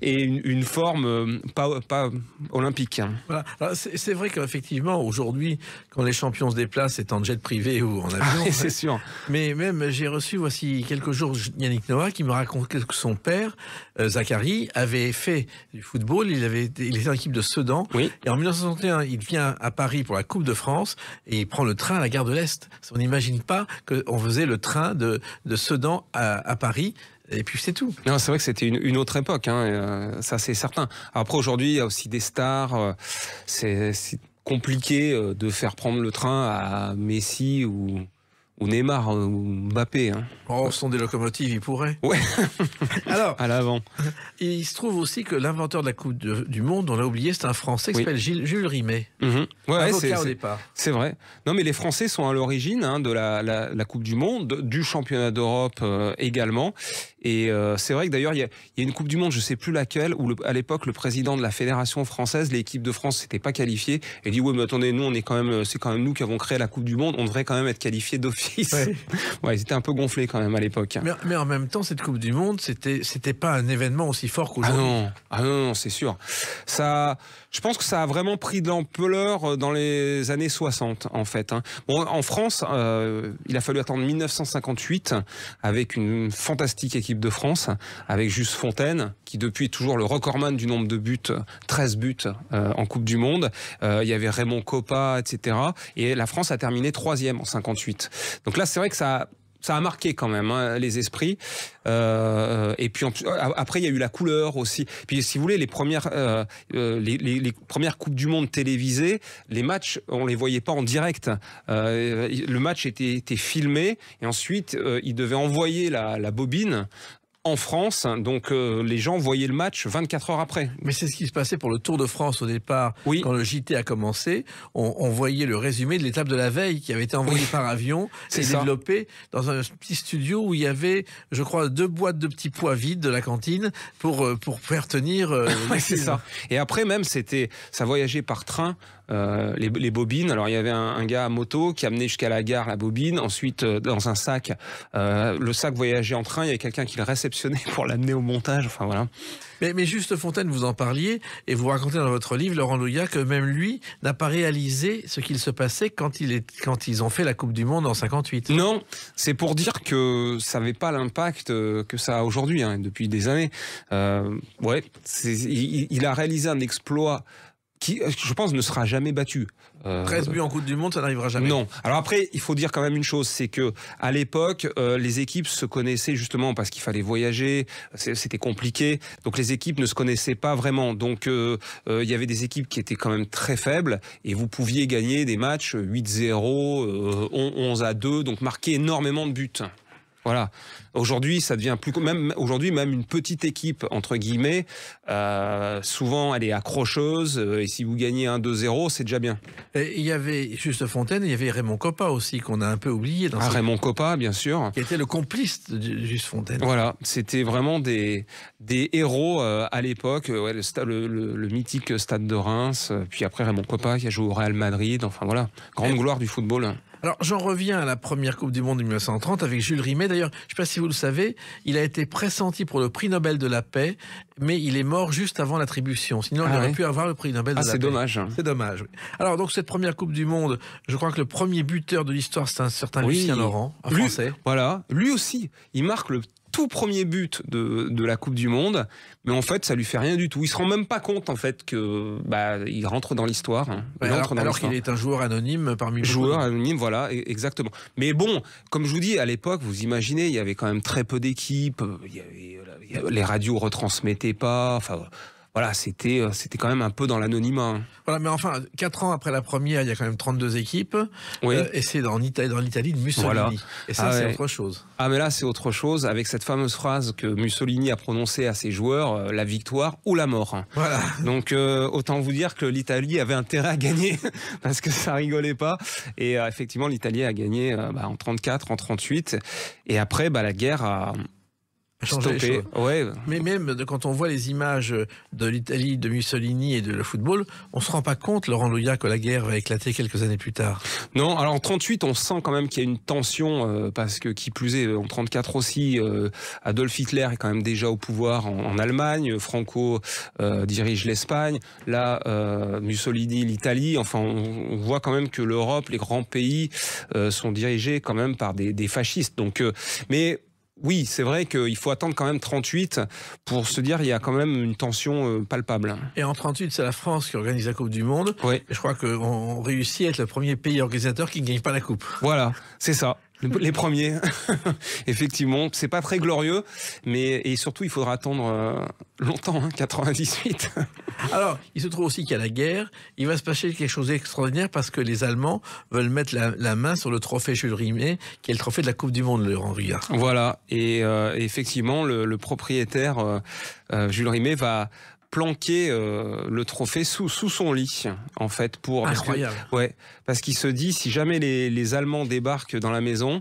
et une forme pas olympique. Voilà. C'est vrai qu'effectivement, aujourd'hui, quand les champions se déplacent, c'est en jet privé ou en avion. C'est sûr. Mais même, j'ai reçu, voici quelques jours, Yannick Noah qui me racontait que son père, Zachary, avait fait du football. Il était en équipe de Sedan. Oui. Et en 1961, il vient à Paris pour la Coupe de France et il prend le train à la gare de l'Est. On n'imagine pas qu'on faisait le train de Sedan à Paris. Et puis c'est tout. Non, c'est vrai que c'était une autre époque, ça c'est certain. Après aujourd'hui, il y a aussi des stars. C'est compliqué de faire prendre le train à Messi ou Neymar ou Mbappé. Oh, ce sont des locomotives, ils pourraient. Ouais. Alors, à l'avant. Il se trouve aussi que l'inventeur de la Coupe du Monde, on l'a oublié, c'est un Français qui s'appelle Jules Rimet. Avocat au départ. C'est vrai. Non, mais les Français sont à l'origine de la Coupe du Monde, du championnat d'Europe également. Et c'est vrai que d'ailleurs, il y a une Coupe du Monde, je ne sais plus laquelle, où à l'époque, le président de la Fédération française, l'équipe de France s'était pas qualifiée, et dit oui, mais attendez, nous, c'est quand même nous qui avons créé la Coupe du Monde, on devrait quand même être qualifiés d'office. Ouais, ils étaient un peu gonflés quand même à l'époque. Mais en même temps, cette Coupe du Monde, c'était pas un événement aussi fort qu'aujourd'hui. Ah non, c'est sûr. Je pense que ça a vraiment pris de l'ampleur dans les années 60, en fait. Bon, en France, il a fallu attendre 1958 avec une fantastique équipe de France, avec Juste Fontaine, qui depuis est toujours le recordman du nombre de buts, 13 buts en Coupe du Monde. Il y avait Raymond Coppa, etc. Et la France a terminé 3e en 58. Donc là, c'est vrai que ça a marqué quand même les esprits. Et puis après, il y a eu la couleur aussi. Puis si vous voulez, les premières Coupes du Monde télévisées, les matchs, on les voyait pas en direct. Le match était filmé et ensuite, ils devaient envoyer la bobine en France, donc les gens voyaient le match 24 heures après. Mais c'est ce qui se passait pour le Tour de France au départ. Oui. Quand le JT a commencé, on voyait le résumé de l'étape de la veille qui avait été envoyée par avion et développée dans un petit studio où il y avait, je crois, 2 boîtes de petits pois vides de la cantine pour faire tenir c'est ça. Et après même, ça voyageait par train. Les bobines. Alors il y avait un gars à moto qui amenait jusqu'à la gare la bobine. Ensuite, dans un sac, le sac voyageait en train. Il y avait quelqu'un qui le réceptionnait pour l'amener au montage. Enfin voilà. Mais Juste Fontaine, vous en parliez et vous racontez dans votre livre, Laurent Louya, que même lui n'a pas réalisé ce qu'il se passait quand ils ont fait la Coupe du Monde en 58. Non, c'est pour dire que ça n'avait pas l'impact que ça a aujourd'hui, hein, depuis des années. Il a réalisé un exploit qui, je pense, ne sera jamais battu. 13 buts en Coupe du Monde, ça n'arrivera jamais. Non. Alors après, il faut dire quand même une chose, c'est que à l'époque, les équipes se connaissaient justement parce qu'il fallait voyager, c'était compliqué. Donc les équipes ne se connaissaient pas vraiment. Donc il y avait des équipes qui étaient quand même très faibles et vous pouviez gagner des matchs 8-0, 11-2, donc marquer énormément de buts. Voilà. Aujourd'hui, ça devient même une petite équipe entre guillemets. Souvent, elle est accrocheuse et si vous gagnez 1-2-0, c'est déjà bien. Et il y avait Juste Fontaine, il y avait Raymond Coppa aussi qu'on a un peu oublié. Raymond Coppa, bien sûr, qui était le complice de Juste Fontaine. Voilà, c'était vraiment des héros à l'époque. Le mythique Stade de Reims. Puis après Raymond Coppa qui a joué au Real Madrid. Enfin voilà, grande gloire du football. Alors, j'en reviens à la première Coupe du Monde de 1930 avec Jules Rimet. D'ailleurs, je ne sais pas si vous le savez, il a été pressenti pour le prix Nobel de la paix, mais il est mort juste avant l'attribution. Sinon, il aurait pu avoir le prix Nobel de la paix. C'est dommage. C'est dommage, oui. Alors, donc, cette première Coupe du Monde, je crois que le premier buteur de l'histoire, c'est un certain Lucien Laurent, un Français. Voilà, lui aussi, il marque le tout premier but de la Coupe du Monde, mais en fait, ça lui fait rien du tout. Il se rend même pas compte, en fait, que il rentre dans l'histoire. Hein. Alors qu'il est un joueur anonyme parmi les joueurs anonymes, voilà, exactement. Mais bon, comme je vous dis, à l'époque, vous imaginez, il y avait quand même très peu d'équipes, les radios retransmettaient pas, enfin... Voilà, c'était quand même un peu dans l'anonymat. Voilà, mais enfin, 4 ans après la première, il y a quand même 32 équipes. Oui. Et c'est dans l'Italie de Mussolini. Voilà. Et ça, c'est autre chose. Ah, mais là, c'est autre chose, avec cette fameuse phrase que Mussolini a prononcée à ses joueurs, la victoire ou la mort. Voilà. Donc, autant vous dire que l'Italie avait intérêt à gagner, parce que ça rigolait pas. Et effectivement, l'Italie a gagné en 34, en 38. Et après, la guerre a... changer les choses. Ouais. Mais même quand on voit les images de l'Italie, de Mussolini et de le football, on se rend pas compte, Laurent Louya, que la guerre va éclater quelques années plus tard. Non, alors en 38, on sent quand même qu'il y a une tension, parce que qui plus est, en 34 aussi, Adolf Hitler est quand même déjà au pouvoir en Allemagne, Franco dirige l'Espagne, là Mussolini l'Italie, enfin on voit quand même que l'Europe, les grands pays sont dirigés quand même par des fascistes. Donc, mais... Oui, c'est vrai qu'il faut attendre quand même 38 pour se dire qu'il y a quand même une tension palpable. Et en 38, c'est la France qui organise la Coupe du Monde. Oui. Et je crois qu'on réussit à être le premier pays organisateur qui ne gagne pas la Coupe. Voilà, c'est ça. Les premiers, effectivement, c'est pas très glorieux, et surtout il faudra attendre longtemps, 98. Alors, il se trouve aussi qu'il y a la guerre, il va se passer quelque chose d'extraordinaire parce que les Allemands veulent mettre la main sur le trophée Jules Rimet, qui est le trophée de la Coupe du Monde, Laurent Louya. Voilà, et effectivement, le propriétaire Jules Rimet va planquer le trophée sous son lit, en fait, incroyable. Parce qu'il se dit, si jamais les Allemands débarquent dans la maison,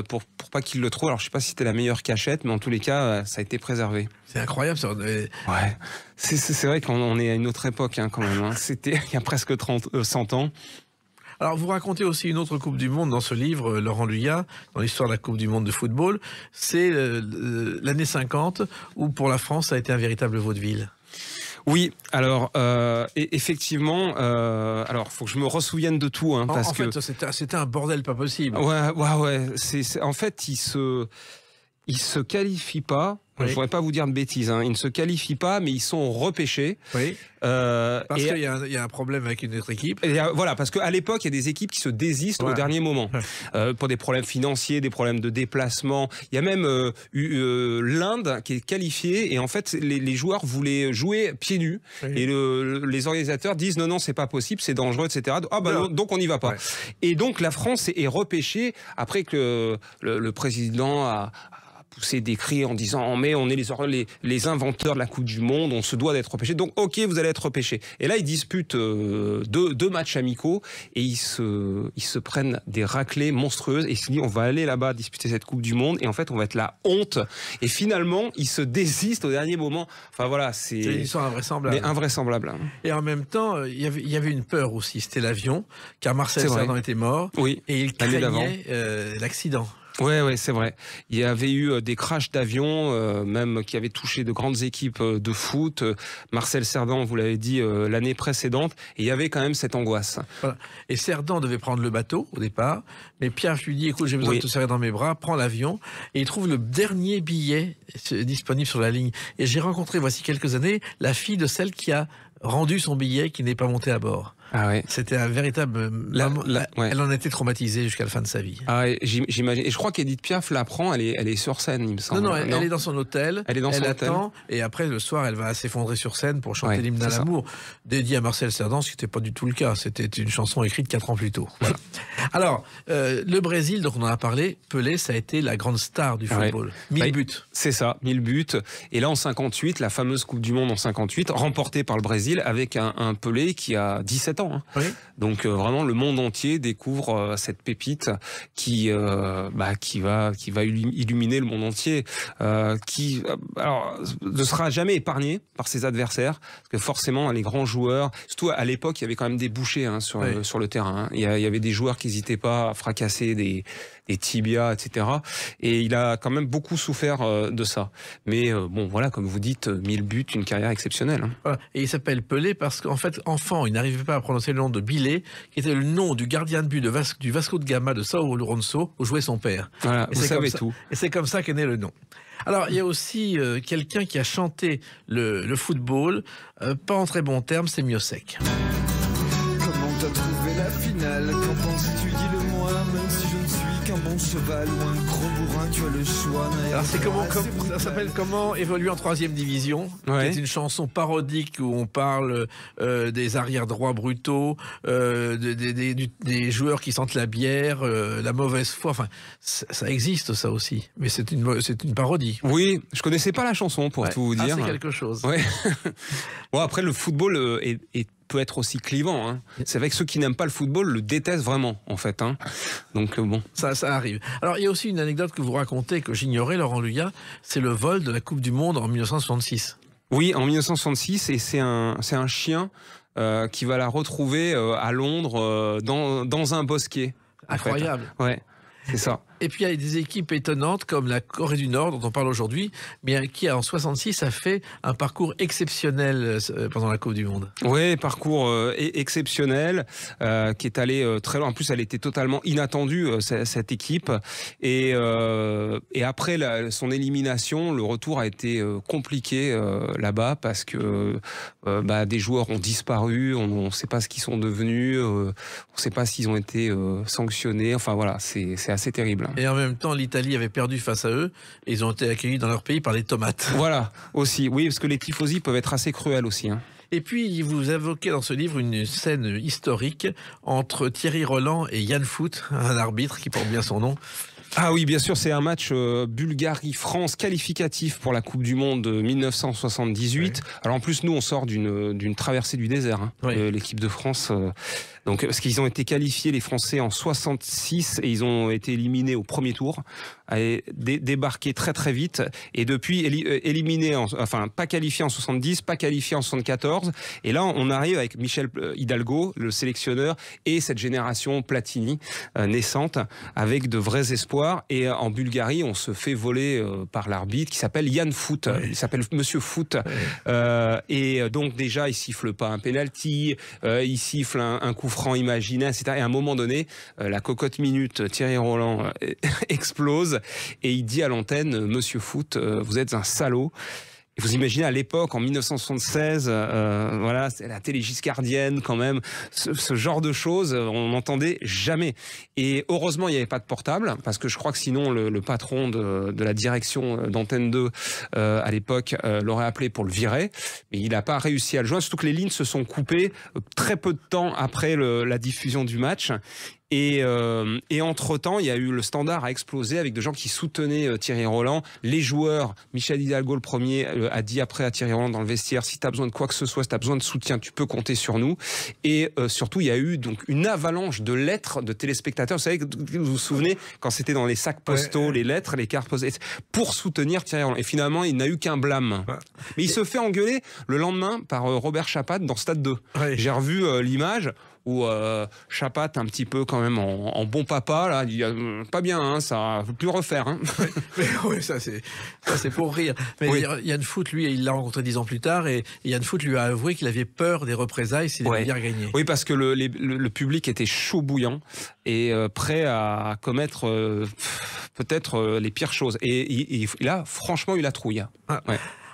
pour pas qu'ils le trouvent, alors je sais pas si c'était la meilleure cachette, mais en tous les cas, ça a été préservé. C'est incroyable, ça. Ouais. C'est vrai qu'on est à une autre époque, quand même. Hein. C'était il y a presque 100 ans. Alors, vous racontez aussi une autre Coupe du Monde dans ce livre, Laurent Louya, dans l'histoire de la Coupe du Monde de football. C'est l'année 50, où pour la France, ça a été un véritable vaudeville. Oui, alors effectivement, alors faut que je me ressouvienne de tout, hein, parce que c'était un bordel pas possible. Ouais. En fait, il se qualifie pas. Oui. Je voudrais pas vous dire de bêtises, hein. Ils ne se qualifient pas, mais ils sont repêchés. Oui. Parce qu'il y a un problème avec une autre équipe. Voilà, parce qu'à l'époque, il y a des équipes qui se désistent au dernier moment. Pour des problèmes financiers, des problèmes de déplacement. Il y a même l'Inde qui est qualifiée, et en fait, les joueurs voulaient jouer pieds nus. Oui. Et les organisateurs disent non, c'est pas possible, c'est dangereux, etc. Non, donc on n'y va pas. Ouais. Et donc la France est repêchée après que le président a pousser des cris en disant mais on est les inventeurs de la Coupe du Monde, on se doit d'être repêchés, donc ok, vous allez être repêchés. Et là ils disputent deux matchs amicaux et ils se prennent des raclées monstrueuses et ils se disent on va aller là-bas disputer cette Coupe du Monde et en fait on va être la honte, et finalement ils se désistent au dernier moment. Enfin voilà, c'est une histoire invraisemblable. Mais invraisemblable. Et en même temps, il y avait une peur aussi, c'était l'avion, car Marcel Cerdan était mort, oui, et il craignait l'accident. Ouais, c'est vrai. Il y avait eu des crashs d'avions, même qui avaient touché de grandes équipes de foot. Marcel Cerdan, vous l'avez dit, l'année précédente, et il y avait quand même cette angoisse. Voilà. Et Cerdan devait prendre le bateau au départ, mais Piaf lui dit écoute, j'ai besoin de te serrer dans mes bras, prends l'avion, et il trouve le dernier billet disponible sur la ligne. Et j'ai rencontré, voici quelques années, la fille de celle qui a rendu son billet, qui n'est pas montée à bord. Ah ouais. C'était un véritable... Elle en était traumatisée jusqu'à la fin de sa vie. Ah ouais, j'imagine. Et je crois qu'Edith Piaf l'apprend, elle est sur scène, il me semble. Non, elle est dans son hôtel. Elle est dans son attend, et après, le soir, elle va s'effondrer sur scène pour chanter l'hymne à l'amour, dédié à Marcel Cerdan, ce qui n'était pas du tout le cas. C'était une chanson écrite 4 ans plus tôt. Voilà. Alors, le Brésil, donc on en a parlé, Pelé, ça a été la grande star du football. 1000 buts. C'est ça, 1000 buts. Et là, en 58, la fameuse Coupe du Monde en 58, remportée par le Brésil avec un Pelé qui a 17 ans. Hein. Oui. Donc vraiment, le monde entier découvre cette pépite qui va illuminer le monde entier, qui ne sera jamais épargné par ses adversaires, parce que forcément, les grands joueurs, surtout à l'époque, il y avait quand même des bouchers sur le terrain. Hein. Il y avait des joueurs qui n'hésitaient pas à fracasser des tibias, etc. Et il a quand même beaucoup souffert de ça. Mais bon, voilà, comme vous dites, 1000 buts, une carrière exceptionnelle. Hein. Voilà. Et il s'appelle Pelé parce qu'en fait, enfant, il n'arrivait pas à prononcer le nom de Bilé, qui était le nom du gardien de but du Vasco de Gama de Sao Lourenço, où jouait son père. Voilà, vous savez tout. Et c'est comme ça qu'est né le nom. Alors, il y a aussi quelqu'un qui a chanté le football, pas en très bons termes, c'est Miossec. Comment t'as trouvé la finale? Qu'en penses-tu? Dis-le-moi, même si je ne suis qu'un bon cheval ou un gros bourrin, tu as le choix. Alors ça s'appelle Comment évoluer en 3e division. C'est une chanson parodique où on parle des arrières droits brutaux, des joueurs qui sentent la bière, la mauvaise foi. Enfin, ça existe ça aussi, mais c'est une parodie. Oui, je connaissais pas la chanson pour tout vous dire. C'est quelque chose. Ouais. Bon, après le football peut être aussi clivant. Hein. C'est vrai que ceux qui n'aiment pas le football le détestent vraiment, en fait. Hein. Donc bon. Ça arrive. Alors, il y a aussi une anecdote que vous racontez, que j'ignorais, Laurent Luyat, c'est le vol de la Coupe du Monde en 1966. Oui, en 1966, et c'est un chien qui va la retrouver à Londres, dans un bosquet. Incroyable. En fait. Ouais, c'est ça. Et puis il y a des équipes étonnantes comme la Corée du Nord, dont on parle aujourd'hui, mais qui en 66 a fait un parcours exceptionnel pendant la Coupe du Monde. Oui, parcours exceptionnel, qui est allé très loin. En plus, elle était totalement inattendue, cette équipe. Et après son élimination, le retour a été compliqué là-bas parce que des joueurs ont disparu, on ne sait pas ce qu'ils sont devenus, on ne sait pas s'ils ont été sanctionnés. Enfin voilà, c'est assez terrible. Et en même temps, l'Italie avait perdu face à eux et ils ont été accueillis dans leur pays par les tomates. Voilà, aussi. Oui, parce que les tifosi peuvent être assez cruels aussi. Hein. Et puis, vous évoquez dans ce livre une scène historique entre Thierry Roland et Yann Foot, un arbitre qui porte bien son nom. Ah oui, bien sûr, c'est un match Bulgarie-France qualificatif pour la Coupe du Monde de 1978. Oui. Alors en plus, nous, on sort d'une traversée du désert, hein, l'équipe de France. Donc, parce qu'ils ont été qualifiés, les Français, en 66 et ils ont été éliminés au premier tour, débarqués très très vite et depuis éliminés, pas qualifiés en 70, pas qualifiés en 74. Et là, on arrive avec Michel Hidalgo, le sélectionneur, et cette génération Platini naissante avec de vrais espoirs. Et en Bulgarie, on se fait voler par l'arbitre qui s'appelle Yann Foot. Il s'appelle Monsieur Foot. Et donc déjà, il siffle pas un penalty, il siffle un coup franc imaginaire, etc. Et à un moment donné, la cocotte minute, Thierry Roland explose et il dit à l'antenne, Monsieur Foot, vous êtes un salaud. Et vous imaginez à l'époque, en 1976, voilà, c'est la télé giscardienne quand même, ce genre de choses, on n'entendait jamais. Et heureusement, il n'y avait pas de portable, parce que je crois que sinon le patron de la direction d'Antenne 2 à l'époque l'aurait appelé pour le virer, mais il n'a pas réussi à le joindre, surtout que les lignes se sont coupées très peu de temps après la diffusion du match. Et entre-temps, il y a eu le Standard a explosé avec des gens qui soutenaient Thierry Roland. Les joueurs, Michel Hidalgo le premier a dit après à Thierry Roland dans le vestiaire, si tu as besoin de quoi que ce soit, si tu as besoin de soutien, tu peux compter sur nous. Et surtout, il y a eu donc une avalanche de lettres de téléspectateurs. Vous savez, vous vous souvenez quand c'était dans les sacs postaux, les lettres, les cartes postales, pour soutenir Thierry Roland. Et finalement, il n'a eu qu'un blâme. Mais il se fait engueuler le lendemain par Robert Chapat dans Stade 2. J'ai revu l'image où Chapat, un petit peu quand même en bon papa, là, dit pas bien, hein, ça ne peut plus refaire. Hein. Oui, ça c'est pour rire. Mais Yann Foot, lui, il l'a rencontré 10 ans plus tard et Yann Foot lui a avoué qu'il avait peur des représailles s'il avait bien gagné. Oui, parce que le public était chaud bouillant et prêt à commettre peut-être les pires choses. Et il a franchement eu la trouille.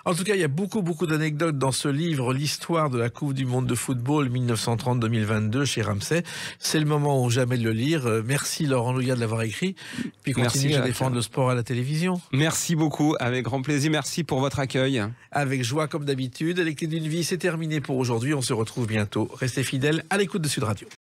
En tout cas, il y a beaucoup d'anecdotes dans ce livre, l'histoire de la Coupe du Monde de football 1930-2022 chez Ramsay. C'est le moment ou jamais de le lire. Merci Laurent Louillat de l'avoir écrit. Puis continuez à défendre le sport à la télévision. Merci beaucoup, avec grand plaisir. Merci pour votre accueil. Avec joie comme d'habitude. Les clés d'une vie, c'est terminé pour aujourd'hui. On se retrouve bientôt. Restez fidèles à l'écoute de Sud Radio.